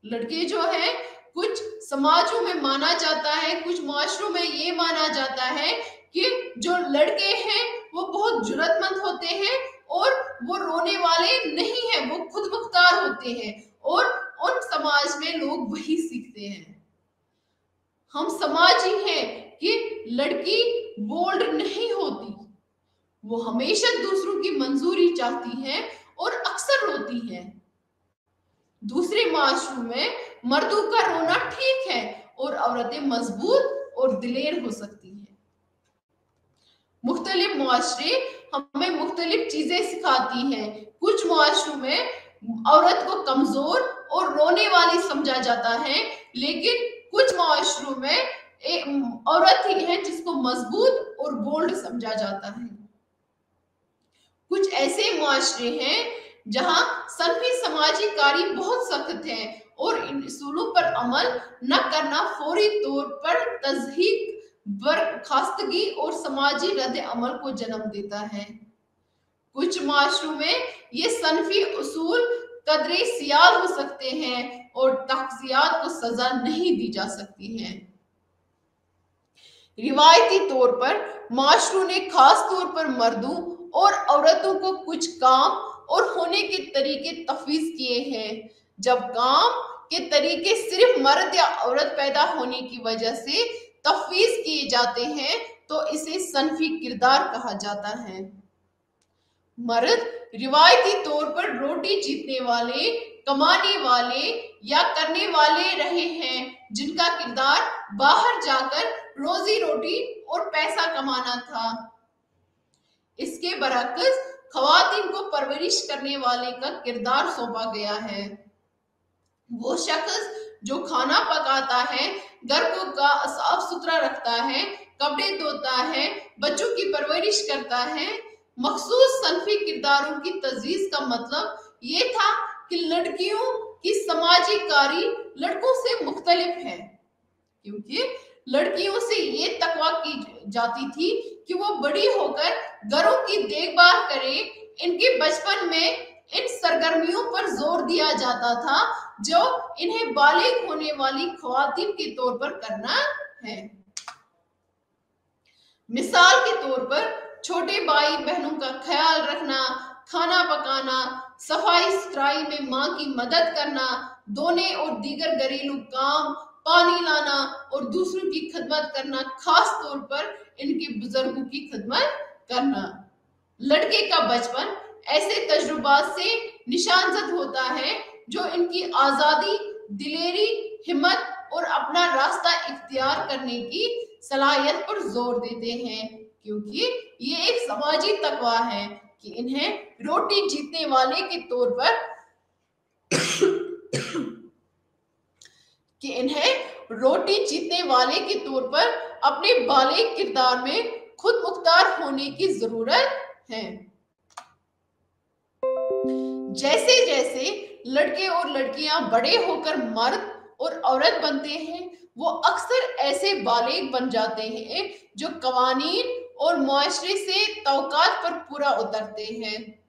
लड़के जो है, कुछ समाजों में माना जाता है, कुछ माशरों में ये माना जाता है कि जो लड़के हैं वो बहुत जुर्रतमंद होते हैं और वो रोने वाले नहीं हैं, वो खुद मुख्तार होते हैं, और उन समाज में लोग वही सीखते हैं। हम समाजी हैं कि लड़की बोल्ड नहीं होती, वो हमेशा दूसरों की मंजूरी चाहती है और अक्सर रोती है। दूसरे माशरों में मर्दों का रोना ठीक है और औरतें मजबूत और दिलेर हो सकती हैं। मुख्तलिफ मुआशरे हमें मुख्तलिफ चीजें सिखाती हैं। कुछ मुआशरों में औरत को कमजोर और रोने वाली समझा जाता है, लेकिन कुछ मुआशरों में औरत ही है जिसको मजबूत और बोल्ड समझा जाता है। कुछ ऐसे मुआशरे हैं जहां सनफी समाजी कारी बहुत सख्त है और इन उसूलों पर अमल न करना फौरी तौर पर तज़हीक, बर्खास्तगी और समाजी रद्द अमल को जन्म देता है। कुछ माशरों में ये सनफी उसूल कदरे सियाल हो सकते हैं और तख्जियात को सजा नहीं दी जा सकती है। रिवायती तौर पर माशरों ने खास तौर पर मर्दों और औरतों को कुछ काम और होने के तरीके तफवीज किए हैं। जब काम के तरीके सिर्फ मर्द या औरत पैदा होने की वजह से तफवीज किए जाते हैं, तो इसे सनफी किरदार कहा जाता है। मर्द रिवायती तौर पर रोटी जीतने वाले, कमाने वाले या करने वाले रहे हैं, जिनका किरदार बाहर जाकर रोजी रोटी और पैसा कमाना था। इसके बरअक्स खवातीन को परवरिश करने वाले का किरदार सौंपा गया है। वो शख्स जो खाना पकाता है, घर को साफ सुथरा रखता है, कपड़े धोता है, बच्चों की परवरिश करता है। मखसूस सनफी किरदारों की तजवीज का मतलब ये था कि लड़कियों की समाजी कारी लड़कों से मुख्तलिफ है, क्योंकि लड़कियों से ये तकवा की जाती थी कि वो बड़ी होकर घरों की देखभाल करें। इनके बचपन में इन सरगर्मियों पर जोर दिया जाता था जो इन्हें बालिग होने वाली ख्वातीन के तौर पर करना है। मिसाल के तौर पर छोटे भाई बहनों का ख्याल रखना, खाना पकाना, सफाई सुथराई में माँ की मदद करना, धोने और दीगर घरेलू काम, पानी लाना और दूसरों की खिदमत करना, खास तौर पर इनके बुजुर्गों की खिदमत करना। लड़के का बचपन ऐसे तजुर्बात से निशानजद होता है जो इनकी आजादी, दिलेरी, हिम्मत और अपना रास्ता इख्तियार करने की सलाहियत पर जोर देते हैं, क्योंकि ये एक समाजी तकवा है कि इन्हें रोटी जीतने वाले के तौर पर अपने बालिग किरदार में खुद मुख्तार होने की जरूरत है। जैसे जैसे लड़के और लड़कियां बड़े होकर मर्द और औरत बनते हैं, वो अक्सर ऐसे बालिग बन जाते हैं जो कवानीन और मुआशरे से तौकात पर पूरा उतरते हैं।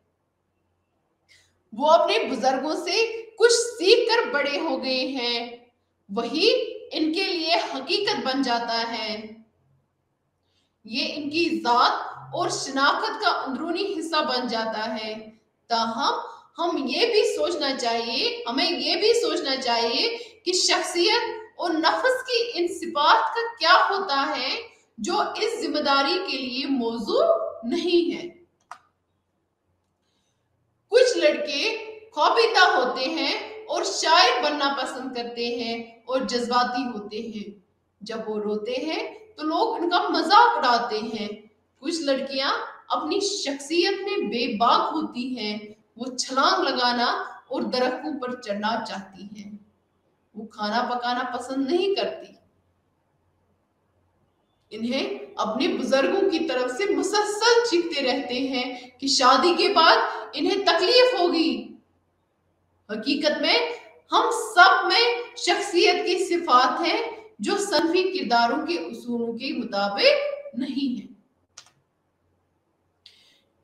वो अपने बुजुर्गों से कुछ सीख कर बड़े हो गए हैं, वही इनके लिए हकीकत बन जाता है। ये इनकी जात और शनाख्त का अंदरूनी हिस्सा बन जाता है। ताहम हमें ये भी सोचना चाहिए कि शख्सियत और नफ्स की इन सिफात का क्या होता है जो इस जिम्मेदारी के लिए मौजू नहीं है। कुछ लड़के ख्वाबीदा होते हैं और शायर बनना पसंद करते हैं और जज्बाती होते हैं। जब वो रोते हैं तो लोग उनका मजाक उड़ाते हैं। कुछ लड़कियां अपनी शख्सियत में बेबाक होती हैं, वो छलांग लगाना और दरख्तों पर चढ़ना चाहती हैं। वो खाना पकाना पसंद नहीं करती। इन्हें अपने बुजुर्गों की तरफ से मुसलसल चीखते रहते हैं कि शादी के बाद इन्हें तकलीफ होगी। हकीकत में हम सब में शख्सियत की सिफात हैं जो सनफी किरदारों के उसूलों के मुताबिक नहीं है।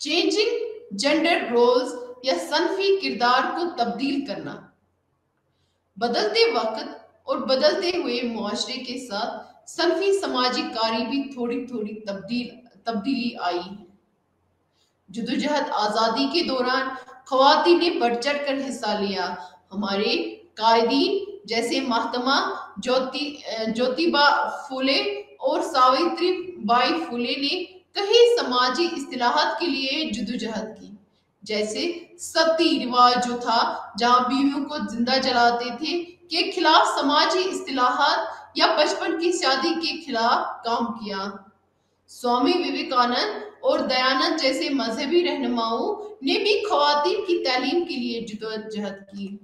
चेंजिंग जेंडर रोल्स या सनफी किरदार को तब्दील करना। बदलते वक्त और बदलते हुए मुआशरे के साथ सनफी समाजी कारी भी थोड़ी थोड़ी तब्दीली आई है। जदोजहद आजादी के दौरान ख्वातीन ने बढ़ चढ़ कर हिस्सा लिया। हमारे कायदीन जैसे महात्मा ज्योतिबा फूले और सावित्री बाई फूले ने कई समाजी इस्तिलाहात के लिए जदोजहद की, जैसे सती रिवाज जो था जहां बीवियों को जिंदा जलाते थे के खिलाफ समाजी इस्तिलाहात या बचपन की शादी के खिलाफ काम किया। स्वामी विवेकानंद और दयानंद जैसे मजहबी रहनुमाओं ने भी ख्वातीन की तालीम के लिए जदोजहद की।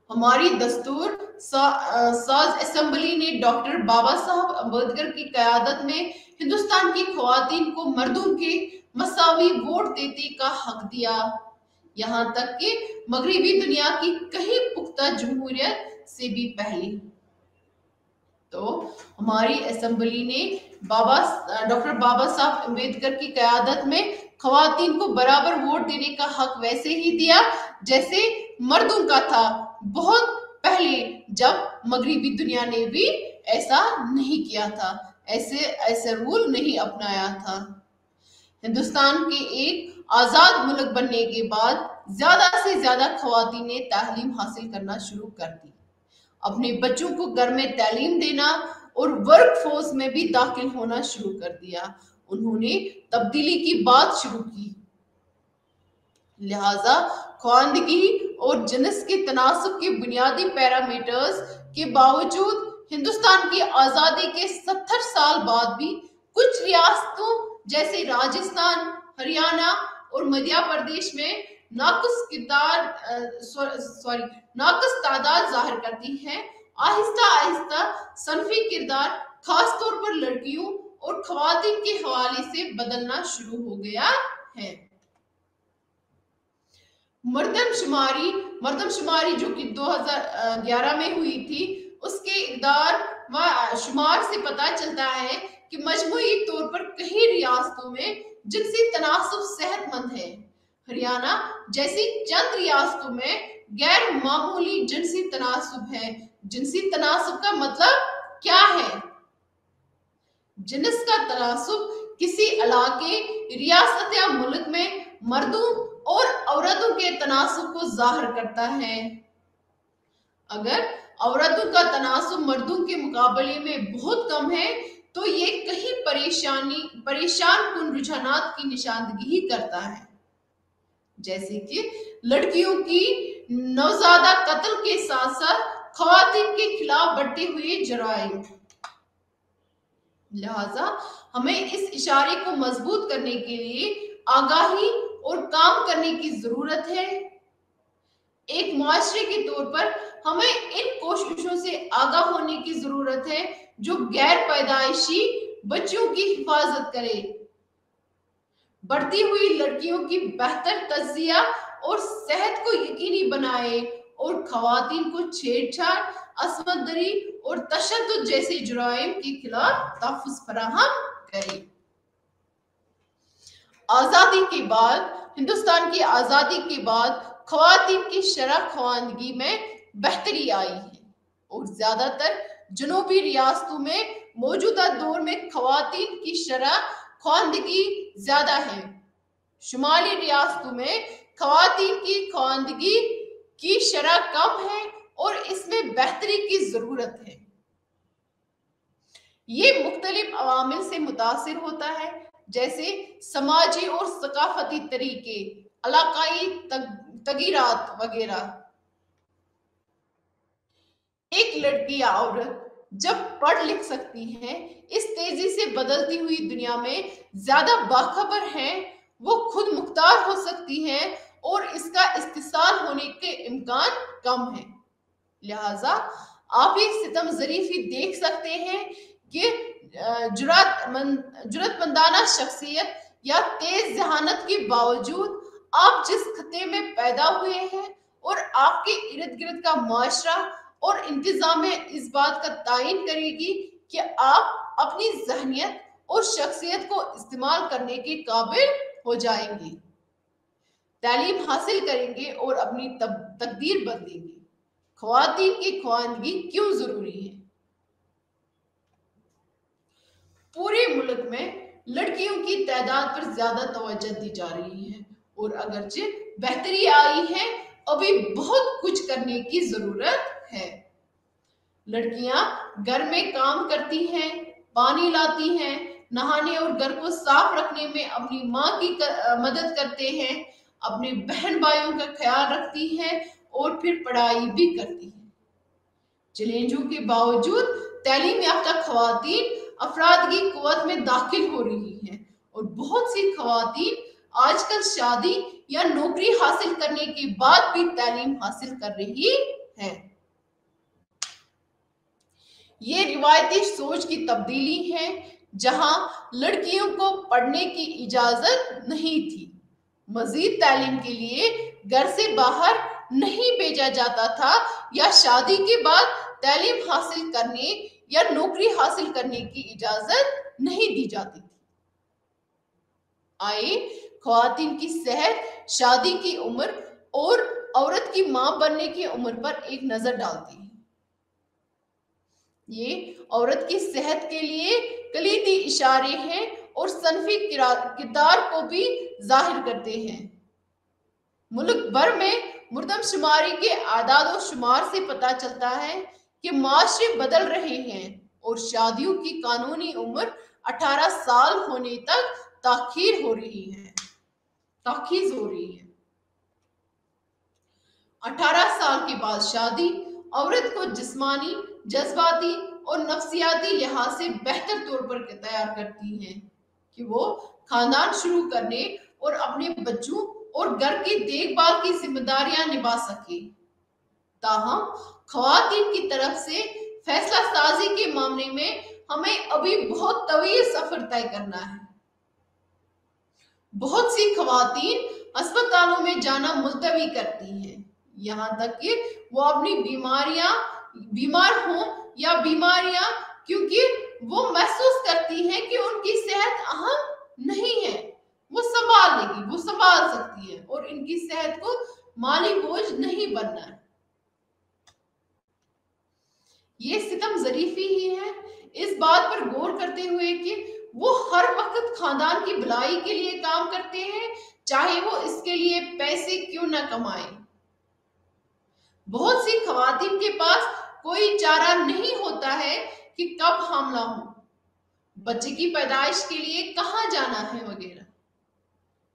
हमारी दस्तूर साज असेंबली ने डॉक्टर बाबा साहब अम्बेडकर की क़यादत में हिंदुस्तान की ख्वातीन को मर्दों के मसावी वोट देने का हक दिया। यहाँ तक कि मगरिबी दुनिया की कई पुख्ता जमहूरियत से भी पहले। तो हमारी असेंबली ने डॉक्टर बाबा साहब अम्बेडकर की क़यादत में ख्वातीन को बराबर वोट देने का हक वैसे ही दिया जैसे मर्दों का था, बहुत पहले, जब मगरिबी दुनिया ने भी ऐसा नहीं किया था, ऐसे रूल नहीं अपनाया था। हिंदुस्तान के एक आजाद मुल्क बनने के बाद ज्यादा से ज्यादा ख्वातीन ने तालीम हासिल करना शुरू कर दी। अपने बच्चों को घर में तालीम देना और वर्क फोर्स में भी दाखिल होना शुरू कर दिया। उन्होंने तब्दीली की बात शुरू की। लिहाजा ख्वानदगी और जिन्स के तनासब के बुनियादी पैरामीटर्स के बावजूद हिंदुस्तान की आजादी के 70 साल बाद भी कुछ रियासतों जैसे राजस्थान, हरियाणा और मध्य प्रदेश में नाकुस तादाद जाहिर करती है। आहिस्ता आहिस्ता सनफी किरदार खासतौर पर लड़कियों और ख्वातीन के हवाले से बदलना शुरू हो गया है। मर्दमशुमारी जो कि 2011 में हुई थी, उसके इक़दार व शुमार से पता चलता है कि मजमूई तौर पर कई रियासतों में जिनसी तनासब सेहतमंद है। हरियाणा जैसी चंद रियासतों में गैर मामूली जिनसी तनासुब है। जिनसी तनासुब का मतलब क्या है? जिन्स का तनासुब किसी इलाके, रियासत या मुल्क में मर्दों और औरतों के तनासुब को जाहिर करता है। अगर औरतों का तनासुब मर्दों के मुकाबले में बहुत कम है तो ये कहीं परेशान कुन रुझानात की निशानदही करता है, जैसे कि लड़कियों की नौज़ादा कत्ल के साथ साथ खवातीन के खिलाफ बढ़ते हुए जराइम। लिहाजा हमें इस इशारे को मजबूत करने के लिए आगाही और काम करने की जरूरत है। एक माशरे के तौर पर हमें इन कोशिशों से आगाह होने की जरूरत है जो गैर पैदाइशी बच्चों की हिफाजत करे, बढ़ती हुई लड़कियों की बेहतर तज्जिया और सेहत को यकीनी बनाए और खवातीन को छेड़छाड़, असमत दरी और तशद्दुद जैसे जुराइम के खिलाफ तहफ़्फ़ुज़ फराहम करे। आजादी के बाद, हिंदुस्तान की आजादी के बाद खवातीन की शरह ख्वानदगी में बेहतरी आई है और ज्यादातर जनूबी रियासतों में मौजूदा दौर में खवातीन की शरह ख्वानदगी ज्यादा है। शुमाली रियासतों में खवातीन की ख्वानदगी की शरह कम है और इसमें बेहतरी की जरूरत है। ये मुख्तलिफ अवामिल से मुतासिर होता है, जैसे समाजी और सकाफती तरीके, इलाकाई तगीरात वगैरह। एक लड़की या औरत जब पढ़ लिख सकती है, इस तेजी से बदलती हुई दुनिया में ज्यादा बाखबर है, वो खुद मुख्तार हो सकती है और इसका इस्तिसाल होने के इम्कान कम है। लिहाजा आप ये सितम ज़रीफी देख सकते हैं कि जुरतमंदाना शख्सियत या तेज जहानत के बावजूद आप जिस खत्ते में पैदा हुए हैं और आपके इर्द गिर्द का माशरा और इंतजाम इस बात का तायन करेगी कि आप अपनी जहनियत और शख्सियत को इस्तेमाल करने के काबिल हो जाएंगे, तालीम हासिल करेंगे और अपनी तकदीर बदलेंगे। ख्वातीन की ख्वानदगी क्यों जरूरी है? पूरे मुल्क में लड़कियों की तादाद पर ज्यादा तवज्जो दी जा रही है और अगरचे बेहतरी आई है, अभी बहुत कुछ करने की जरूरत है। लड़कियां घर में काम करती हैं, पानी लाती हैं, नहाने और घर को साफ रखने में अपनी माँ की मदद करते हैं, अपने बहन भाइयों का ख्याल रखती हैं और फिर पढ़ाई भी करती हैं। चैलेंजों के बावजूद तालीम याफ्ता खवातीन अफराद की कुव्वत में दाखिल हो रही हैं और बहुत सी खवातीन आजकल शादी या नौकरी हासिल करने के बाद भी तालीम हासिल कर रही हैं। ये रिवायती सोच की तब्दीली है, जहां लड़कियों को पढ़ने की इजाजत नहीं थी, मजीद तालीम के लिए घर से बाहर नहीं भेजा जाता था या शादी के बाद तालीम हासिल करने या नौकरी हासिल करने की इजाजत नहीं दी जाती थी। आए ख्वातीन की सेहत, शादी की उम्र और औरत की मां बनने की उम्र पर एक नजर डालती है। ये औरत की सेहत के लिए कलीदी इशारे हैं और सनफी किरदार को भी जाहिर करते हैं। मुल्क भर में मुर्दमशुमारी के आदाद और शुमार से पता चलता है कि माशरे बदल रहे हैं और शादियों की कानूनी उम्र 18 साल होने तक ताखीर हो रही है। 18 साल के बाद शादी औरत को जिस्मानी, जज्बाती और नफ्सियाती लिहाज से बेहतर तौर पर तैयार करती है कि वो खानदान शुरू करने और अपने बच्चों और घर की देखभाल की जिम्मेदारियां निभा सके। ताहम खवातीन की तरफ से फैसला साजी के मामले में हमें अभी बहुत तवील सफर तय करना है। बहुत सी खवातीन अस्पतालों में जाना मुलतवी करती हैं, यहाँ तक कि वो अपनी बीमार हों या बीमारियां, क्योंकि वो महसूस करती हैं कि उनकी सेहत अहम नहीं है, वो संभाल लेगी, वो संभाल सकती है और इनकी सेहत को माली बोझ नहीं बनना। ये सितम जरीफी ही है इस बात पर गौर करते हुए कि वो हर वक्त खानदान की भलाई के लिए काम करते हैं, चाहे वो इसके लिए पैसे क्यों न कमाए। बहुत सी खवातीन के पास कोई चारा नहीं होता है कि कब हामला हो, बच्चे की पैदाइश के लिए कहाँ जाना है वगैरह।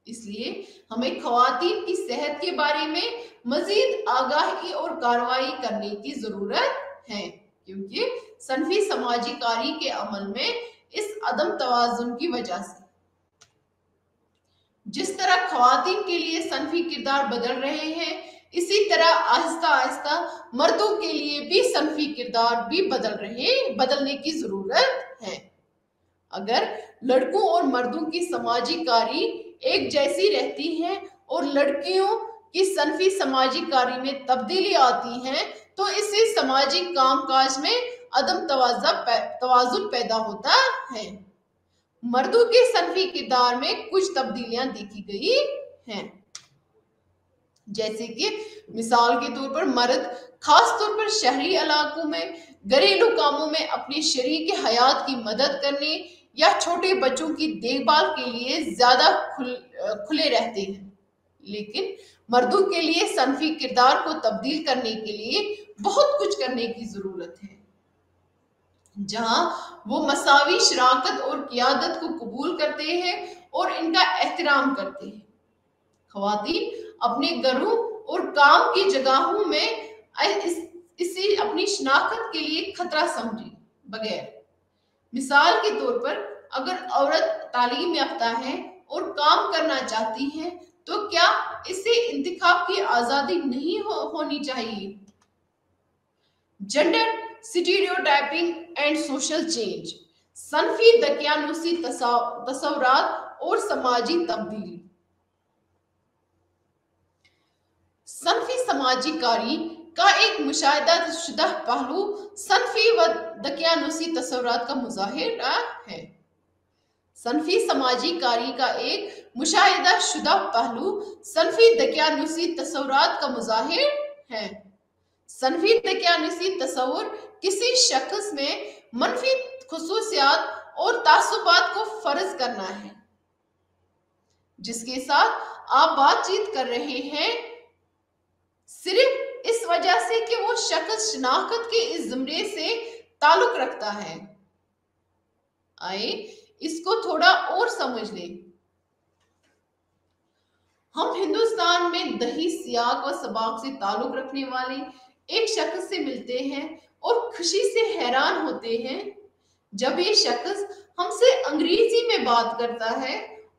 इसलिए हमें खवातीन की सेहत के बारे में मजीद आगाही और कार्रवाई करने की जरूरत है, क्योंकि सनफी समाजी कार्य के अमल में इस अदम तवाजुन की वजह से जिस तरह खवातीन के लिए सनफी किरदार बदल रहे हैं, इसी तरह आहिस्ता आहिस्ता मर्दों के लिए भी सनफी किरदार भी बदलने की जरूरत है। अगर लड़कों और मर्दों की समाजी कार्य एक जैसी रहती है और लड़कियों की सनफी समाजी कार्य में तब्दीली आती है, तो इससे समाजी कामकाज में अदम तवाजुन पैदा होता है। मर्दों के सनफी किरदार में कुछ तब्दीलियां देखी गई हैं, जैसे कि मिसाल के तौर पर मर्द खास तौर पर शहरी इलाकों में घरेलू कामों में अपने शरीक हयात की मदद करने या छोटे बच्चों की देखभाल के लिए ज्यादा खुले रहते हैं। लेकिन मर्दों के लिए सनफी किरदार को तब्दील करने के लिए बहुत कुछ करने की जरूरत है। जहां वो मसावी शराकत और क़ियादत को कबूल करते हैं और इनका एहतराम करते हैं, खवातीन अपने घरों और काम की जगहों में इसे अपनी शनाख्त के लिए खतरा समझे बगैर। मिसाल के तौर पर अगर औरत तालीम याफ्ता है और काम करना चाहती है, तो क्या इसे इंतखाब की आजादी नहीं होनी चाहिए। Gender stereotyping and social change, सनफी दकियानूसी तसव्वुरात और समाजी तब्दीली। सनफी समाजी कार्य का एक मुशाहिदा शुदा पहलू सनफी व दकियानूसी तसव्वुरात का मुजाहिरा है। सनफी समाजी कार्य का एक मुशाहिदा शुदा पहलू सनफी दकियानूसी तसव्वुरात का मुजाहिर है। सनफी दकियानूसी तसव्वुर किसी शख्स में मनफी खुसूसियात और तासुबात को फर्ज करना है जिसके साथ आप बातचीत कर रहे हैं, सिर्फ इस वजह से कि वो शख्स शनाख्त के इस जुमरे से ताल्लुक रखता है। आए इसको थोड़ा और समझ लें। हम हिंदुस्तान में दही सियाक व सबाक से ताल्लुक रखने वाले एक शख्स से मिलते हैं और खुशी से हैरान होते हैं जब ये शख्स हमसे अंग्रेजी में बात करता है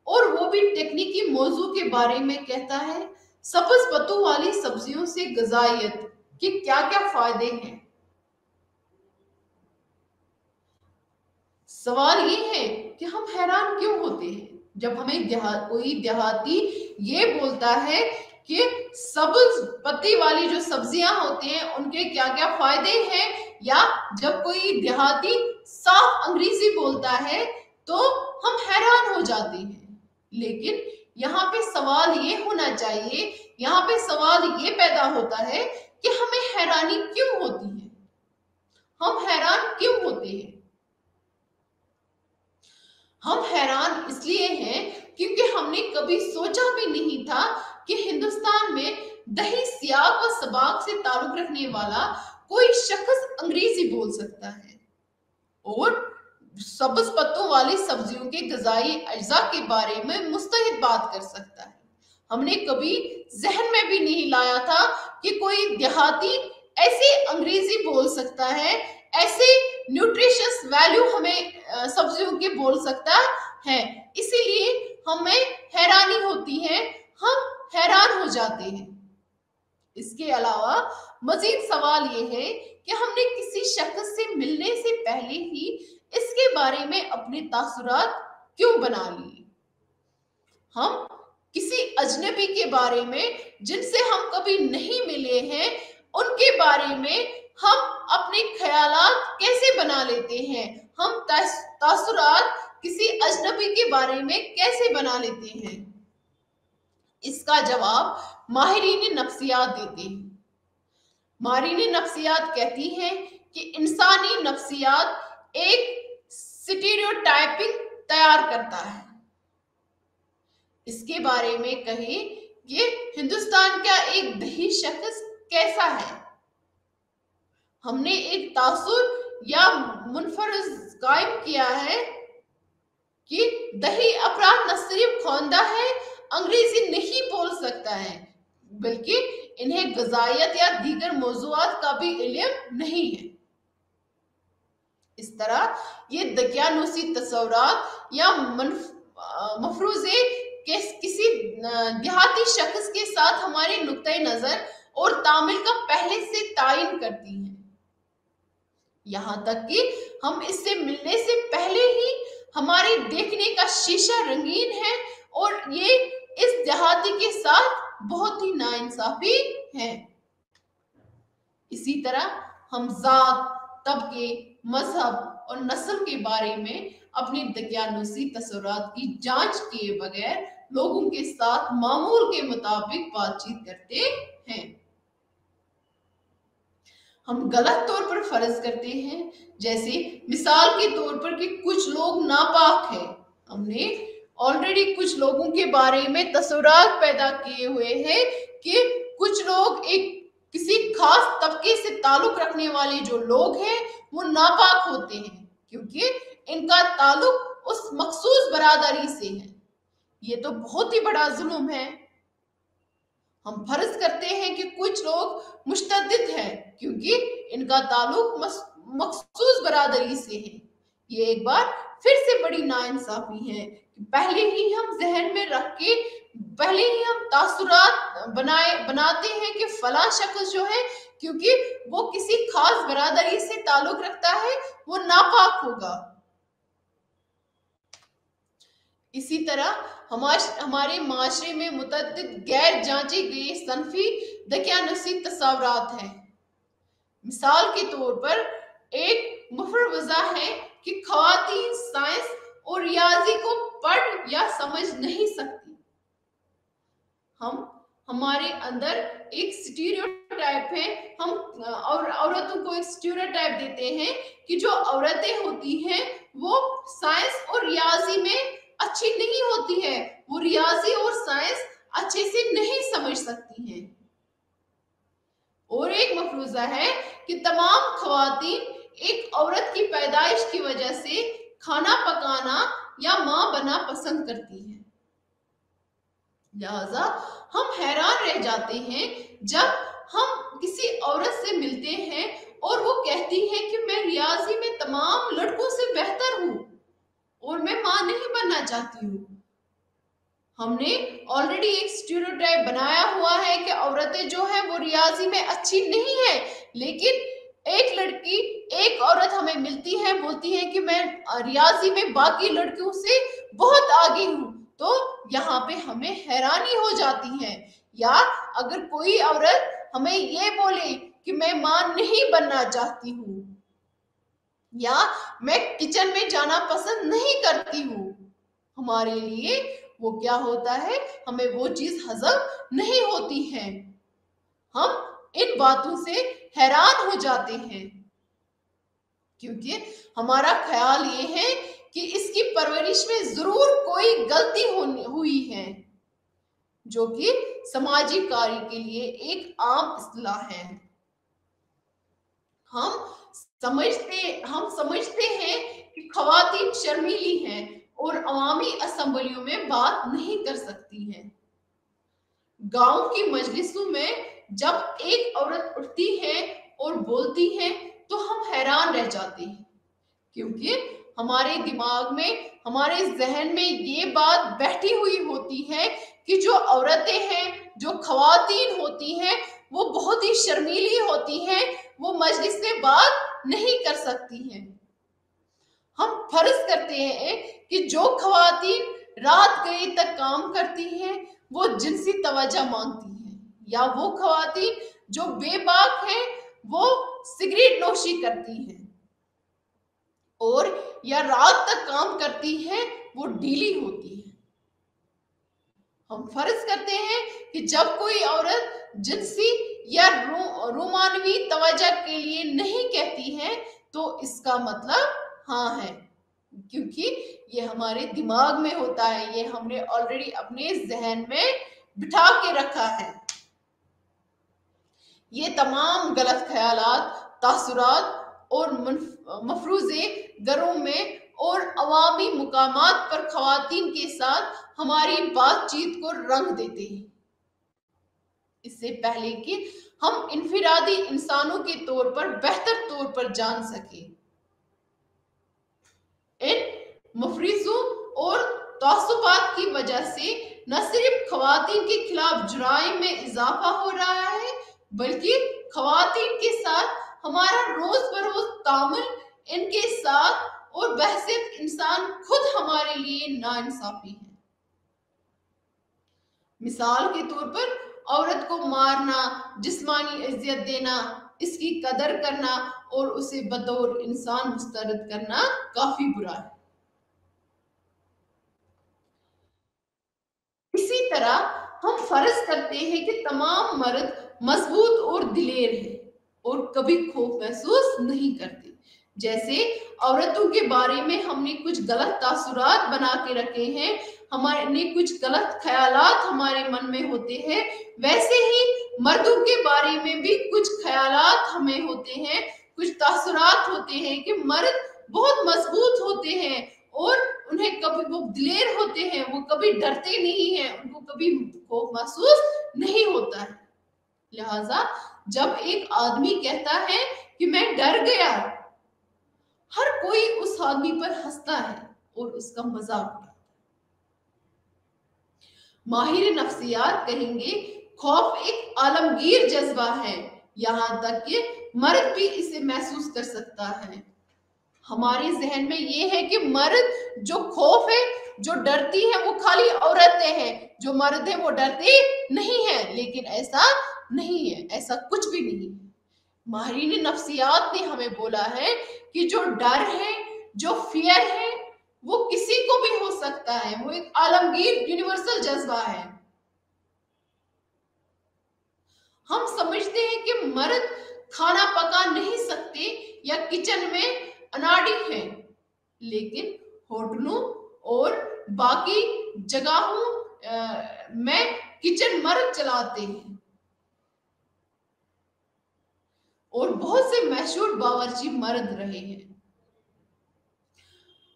और वो भी टेक्निकी मौजू के बारे में कहता है। सब्ज पत्तों वाली सब्जियों से ग़िज़ाइयत के क्या क्या फायदे हैं। सवाल ये है कि हम हैरान क्यों होते हैं जब हमें कोई देहाती ये बोलता है कि सब्ज पत्ती वाली जो सब्जियां होती हैं उनके क्या क्या फायदे हैं, या जब कोई देहाती साफ अंग्रेजी बोलता है तो हम हैरान हो जाते हैं। लेकिन यहाँ पे सवाल ये होना चाहिए, यहाँ पे सवाल ये पैदा होता है कि हमें हैरानी क्यों होती है, हम हैरान क्यों होते हैं। हम हैरान इसलिए हैं क्योंकि हमने कभी सोचा भी नहीं था कि हिंदुस्तान में दही सियाक व सबाक से ताल्लुक रखने वाला कोई शख्स अंग्रेजी बोल सकता है और सब्ज पत्तों वाली सब्जियों के ग़िज़ाई अज्जा के बारे में मुस्तहिद बात कर सकता है। हमने कभी जहन में भी नहीं लाया था कि कोई देहाती ऐसे अंग्रेजी बोल सकता है, ऐसे न्यूट्रिशियस वैल्यू हमें सब्जियों के बोल सकता है। इसीलिए हमें हैरानी होती है, हम हैरान हो जाते हैं। इसके अलावा मजीद सवाल ये है कि हमने किसी शख्स से मिलने से पहले ही इसके बारे में अपने तासुरात क्यों बना लिए। हम किसी अजनबी के बारे में जिनसे हम कभी नहीं मिले हैं उनके बारे में हम अपने ख्यालात कैसे बना लेते हैं, हम तासुरात किसी अजनबी के बारे में कैसे बना लेते हैं। इसका जवाब माहिरीन नफ्सियात देते हैं। माहिरीन नफ्सियात कहती हैं कि इंसानी नफ्सियात एक स्टीरियोटाइपिंग तैयार करता है। इसके बारे में कहें कि हिंदुस्तान का एक दही शख्स कैसा है। हमने एक तासुर या मुनफरज कायम किया है कि दही अफराद न सिर्फ खौंदा है, अंग्रेजी नहीं बोल सकता है, बल्कि इन्हें ग़िज़ाइयत या दीगर मौज़ूआत का भी इल्म नहीं है। इस तरह ये दकियानूसी तस्वुरात या मफरूज़े किसी देहाती शख्स के साथ हमारे नुक्ते नज़र और तामिल का पहले से तायन करती हैं। यहाँ तक कि हम इससे मिलने से पहले ही हमारे देखने का शीशा रंगीन है और ये इस देहाती के साथ बहुत ही नाइंसाफी है। इसी तरह हम जात, तबके, मजहब और नस्ल के बारे में अपनी दकियानूसी तस्वुरात की जांच किए बगैर लोगों के साथ मामूल के मुताबिक बातचीत करते हैं। हम गलत तौर पर फर्ज करते हैं, जैसे मिसाल के तौर पर कि कुछ लोग नापाक हैं। हमने ऑलरेडी कुछ लोगों के बारे में तस्वुरात पैदा किए हुए हैं कि कुछ लोग एक किसी खास तबके से ताल्लुक रखने वाले जो लोग हैं वो नापाक होते हैं, क्योंकि इनका ताल्लुक उस मखसूस बरादरी से है। ये तो बहुत ही बड़ा जुल्म है। हम फर्ज करते हैं कि कुछ लोग मुश्तद्दिद हैं, क्योंकि इनका ताल्लुक मखसूस बरादरी से है। ये एक बार फिर से बड़ी नाइंसाफी है कि पहले ही हम जहन में रख के पहले ही हम तासुरात बनाते हैं कि फला शख्स जो है, क्योंकि वो किसी खास बरादरी से ताल्लुक रखता है, वो नापाक होगा। इसी तरह हमारे माशरे में मुतअद्दिद गैर जांचे गए सनफी दकियानूसी तस्वुरात हैं। मिसाल के तौर पर एक मुफर्रज़ा है कि ख़वातीन साइंस और रियाजी को पढ़ या समझ नहीं सकती। हमारे अंदर एक स्टीरियोटाइप है। हम और औरतों को एक स्टीरियोटाइप देते हैं कि जो औरतें होती हैं वो साइंस और रियाजी में अच्छी नहीं होती है, वो रियाजी और साइंस अच्छे से नहीं समझ सकती हैं। और एक मफरूज़ा है कि तमाम ख़वातीन एक औरत की पैदाइश की वजह से खाना पकाना या माँ बना पसंद करती हैं। लिहाजा हम हैरान रह जाते हैं जब हम किसी औरत से मिलते हैं और वो कहती है कि मैं रियाजी में तमाम लड़कों से बेहतर हूँ और मैं माँ नहीं बनना चाहती हूँ। हमने ऑलरेडी एक स्टीरियोटाइप बनाया हुआ है कि औरतें जो है वो रियाजी में अच्छी नहीं है, लेकिन एक औरत हमें मिलती है, बोलती है कि मैं रियाजी में बाकी लड़कियों से बहुत आगे हूँ, तो यहाँ पे हमें हैरानी हो जाती है। या अगर कोई औरत हमें ये बोले कि मैं मां नहीं बनना चाहती हूँ या मैं किचन में जाना पसंद नहीं करती हूँ, हमारे लिए वो क्या होता है, हमें वो चीज हजम नहीं होती है। हम इन बातों से हैरान हो जाते हैं, क्योंकि हमारा ख्याल ये है कि इसकी परवरिश में जरूर कोई गलती हुई है, जो कि समाजी कार्य के लिए एक आम इस्तिलाह है। हम समझते हैं कि ख़वातीन शर्मीली हैं और अवामी असेंबलियों में बात नहीं कर सकती हैं। गांव की मजलिसों में जब एक औरत उठती है और बोलती है तो हम हैरान रह जाते हैं, क्योंकि हमारे दिमाग में, हमारे जहन में ये बात बैठी हुई होती है कि जो औरतें हैं, जो ख़वातीन होती हैं, वो बहुत ही शर्मीली होती हैं, वो मजलिस में बात नहीं कर सकती हैं। हम फर्ज करते हैं कि जो ख़वातीन रात गए तक काम करती हैं वो जिनसी तवज्जो मांगती हैं, या वो ख़वातीन जो बेबाक हैं वो सिगरेट नोशी करती हैं, और या रात तक काम करती हैं वो ढीली होती है। हम फर्ज करते हैं कि जब कोई औरत जिनसी या रोमानवी तवज्जो के लिए नहीं कहती है तो इसका मतलब हाँ है, क्योंकि ये हमारे दिमाग में होता है, ये हमने ऑलरेडी अपने जहन में बिठा के रखा है। ये तमाम गलत ख्यालात, तासुरात और मफरूजे घरों में और अवामी मुकामात पर खवातीन के साथ हमारी बातचीत को रंग देते हैं। इससे पहले कि हम इनफिरादी इंसानों के तौर पर बेहतर तौर पर जान सके, इन मफरीजों और तासुबात की वजह से न सिर्फ खवातीन के खिलाफ जुराइम में इजाफा हो रहा है, बल्कि खवातीन के साथ हमारा रोज बरोज तामुल इनके साथ और बहसियत इंसान खुद हमारे लिए नाइंसाफी है। मिसाल के तौर पर औरत को मारना, जिस्मानी अजियत देना, इसकी कदर करना और उसे बतौर इंसान मुस्तरद करना काफी बुरा है। इसी तरह हम फर्ज करते हैं कि तमाम मर्द मजबूत और दिलेर हैं और कभी खौफ महसूस नहीं करते। जैसे औरतों के बारे में हमने कुछ गलत तासुरात बना के रखे हैं, हमारे कुछ गलत ख्यालात हमारे मन में होते हैं, वैसे ही मर्दों के बारे में भी कुछ ख्यालात हमें होते हैं, कुछ तासुरात होते हैं कि मर्द बहुत मजबूत होते हैं और उन्हें कभी वो दिलेर होते हैं, वो कभी डरते नहीं हैं, उनको कभी खौफ महसूस नहीं होता है। लिहाजा जब एक आदमी कहता है कि मैं डर गया, हर कोई उस आदमी पर हंसता है और उसका मजाक उड़ाता है। माहिर नफ्सियात कहेंगे खौफ एक आलमगीर जज्बा है, यहां तक कि मर्द भी इसे महसूस कर सकता है। हमारे जहन में ये है कि मर्द जो खौफ है, जो डरती है, वो खाली औरतें हैं, जो मर्द है वो डरते नहीं है, लेकिन ऐसा नहीं है, ऐसा कुछ भी नहीं है। माहिरीन नफ्सियात ने हमें बोला है कि जो डर है, जो फियर है, वो किसी को भी हो सकता है, वो एक आलमगीर यूनिवर्सल जज्बा है। हम समझते हैं कि मर्द खाना पका नहीं सकते या किचन में अनाड़ी हैं, लेकिन होटलों और बाकी जगहों में किचन मर्द चलाते हैं और बहुत से मशहूर बावर्ची मर्द रहे हैं।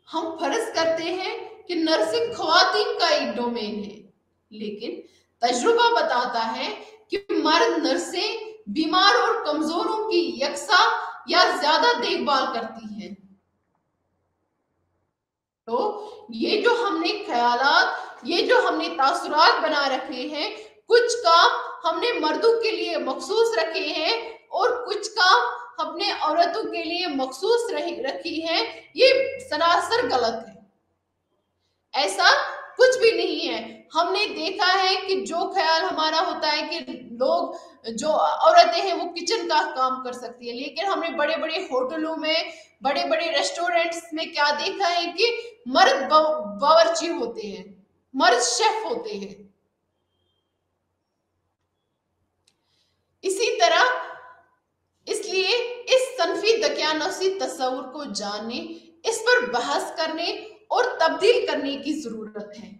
हम फर्ज करते हैं कि नर्सिंग खवातीन का एक डोमेन है, लेकिन तजुर्बा बताता है कि मर्द नर्सें बीमार और कमजोरों की यकसा या ज्यादा देखभाल करती हैं। तो ये जो हमने ख्यालात, ये जो हमने तासुरात बना रखे हैं, कुछ काम हमने मर्दों के लिए मखसूस रखे हैं और कुछ काम हमने औरतों के लिए मखसूस रखी है, ये सरासर गलत है। ऐसा कुछ भी नहीं है। हमने देखा है कि जो ख्याल हमारा होता है कि लोग, जो औरतें हैं वो किचन का काम कर सकती है, लेकिन हमने बड़े बड़े होटलों में, बड़े बड़े रेस्टोरेंट्स में क्या देखा है कि मर्द बावर्ची होते हैं, मर्द शेफ होते हैं। इसी तरह इसलिए इस सनफी दकियानूसी तस्वुर को जानने, इस पर बहस करने और तब्दील करने की जरूरत है।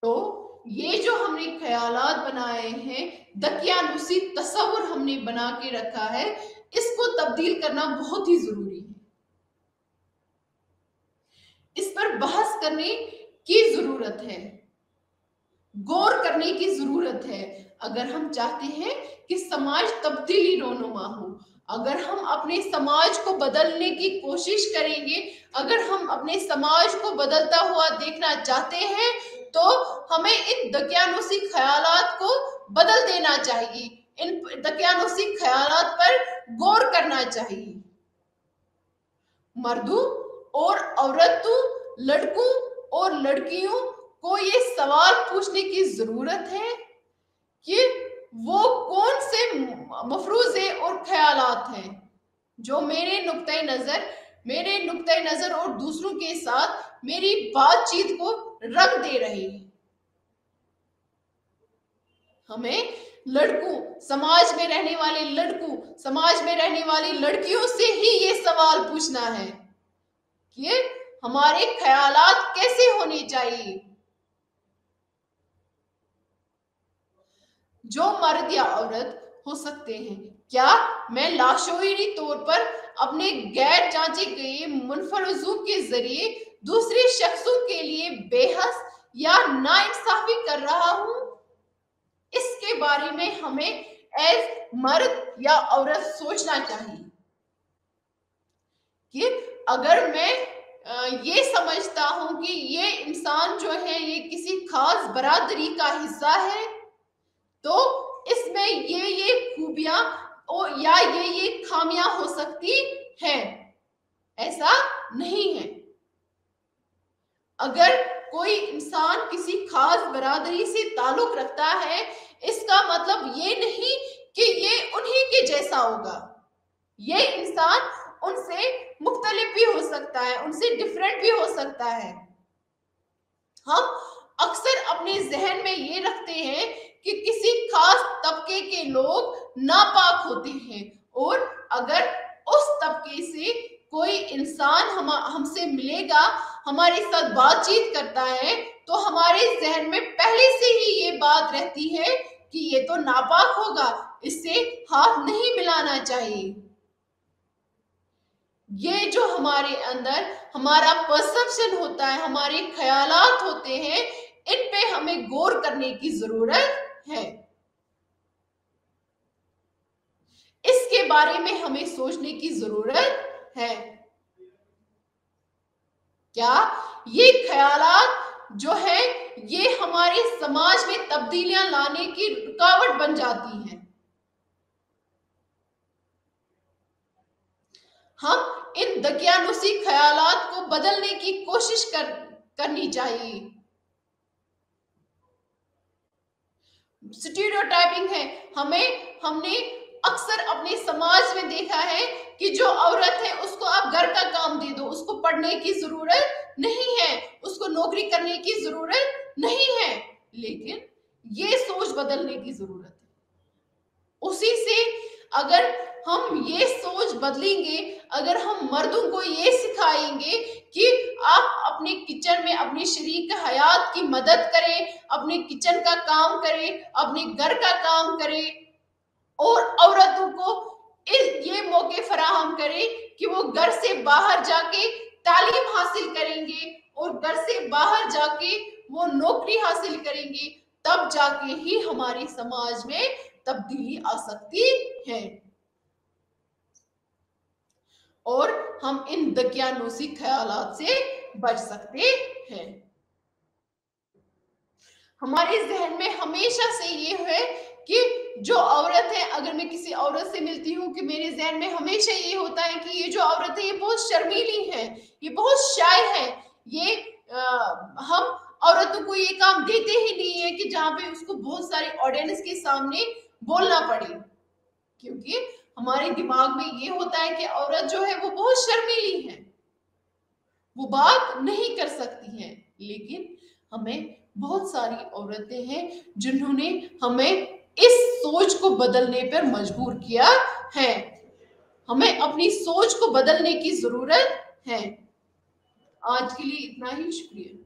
तो ये जो हमने ख्यालात बनाए हैं, दकियानूसी तस्वुर हमने बना के रखा है, इसको तब्दील करना बहुत ही जरूरी है। इस पर बहस करने की जरूरत है, गौर करने की जरूरत है। अगर हम चाहते हैं कि समाज तब्दीली रोनुमा हो, अगर हम अपने समाज को बदलने की कोशिश करेंगे, अगर हम अपने समाज को बदलता हुआ देखना चाहते हैं, तो हमें इन दकियानूसी ख्यालात को बदल देना चाहिए, इन दकियानूसी ख्यालात पर गौर करना चाहिए। मर्दों और औरतों, लड़कों और लड़कियों को ये सवाल पूछने की जरूरत है कि वो कौन से मफरूजे और ख्यालात हैं जो मेरे नुक्ते नजर मेरे नुक्ते नजर और दूसरों के साथ मेरी बातचीत को रंग दे रहे हैं। हमें लड़कों, समाज में रहने वाले लड़कों, समाज में रहने वाली लड़कियों से ही ये सवाल पूछना है कि हमारे ख्यालात कैसे होने चाहिए। जो मर्द या औरत हो सकते हैं, क्या मैं लाशोरी तौर पर अपने गैर जांचे गए मुनफरजों के जरिए दूसरे शख्सों के लिए बेहस या नाइंसाफी कर रहा हूं? इसके बारे में हमें एज मर्द या औरत सोचना चाहिए कि अगर मैं ये समझता हूं कि ये इंसान जो है ये किसी खास बरादरी का हिस्सा है, तो इसमें ये खूबियां या ये खामियां हो सकती हैं। ऐसा नहीं है। अगर कोई इंसान किसी खास बरादरी से ताल्लुक रखता है, इसका मतलब ये नहीं कि ये उन्हीं के जैसा होगा। ये इंसान उनसे मुख्तलिफ भी हो सकता है, उनसे डिफरेंट भी हो सकता है। हम अक्सर अपने जहन में ये रखते हैं कि किसी खास तबके के लोग नापाक होते हैं, और अगर उस तबके से कोई इंसान हमसे मिलेगा, हमारे साथ बातचीत करता है, तो हमारे जहन में पहले से ही ये बात रहती है कि ये तो नापाक होगा, इससे हाथ नहीं मिलाना चाहिए। ये जो हमारे अंदर हमारा परसेप्शन होता है, हमारे ख्यालात होते हैं, इन पे हमें गौर करने की जरूरत है। इसके बारे में हमें सोचने की जरूरत है। क्या ये ख्यालात जो है ये हमारे समाज में तब्दीलियां लाने की रुकावट बन जाती हैं? हम इन दकियानुसी ख्यालात को बदलने की कोशिश करनी चाहिए। स्टीरियोटाइपिंग है, हमने अक्सर अपने समाज में देखा है कि जो औरत है उसको आप घर का काम दे दो, उसको पढ़ने की जरूरत नहीं है, उसको नौकरी करने की जरूरत नहीं है। लेकिन ये सोच बदलने की जरूरत है। उसी से अगर हम ये सोच बदलेंगे, अगर हम मर्दों को ये सिखाएंगे कि आप अपने किचन में अपने शरीक हयात की मदद करें, अपने किचन का काम करें, अपने घर का काम करें, और औरतों को ये मौके फराहम करें कि वो घर से बाहर जाके तालीम हासिल करेंगे और घर से बाहर जाके वो नौकरी हासिल करेंगे, तब जाके ही हमारे समाज में तब्दीली आ सकती है और हम इन दकियानूसी ख्यालात से बच सकते हैं। हमारे जहन में हमेशा से ये है कि जो औरत है, अगर मैं किसी औरत से मिलती हूँ, कि मेरे जहन में हमेशा ये होता है कि ये जो औरत है ये बहुत शर्मीली है, ये बहुत शाय है, ये हम औरतों को ये काम देते ही नहीं है कि जहाँ पे उसको बहुत सारे ऑडियंस के सामने बोलना पड़े, क्योंकि हमारे दिमाग में ये होता है कि औरत जो है वो बहुत शर्मीली है, वो बात नहीं कर सकती है। लेकिन हमें बहुत सारी औरतें हैं जिन्होंने हमें इस सोच को बदलने पर मजबूर किया है। हमें अपनी सोच को बदलने की जरूरत है। आज के लिए इतना ही, शुक्रिया।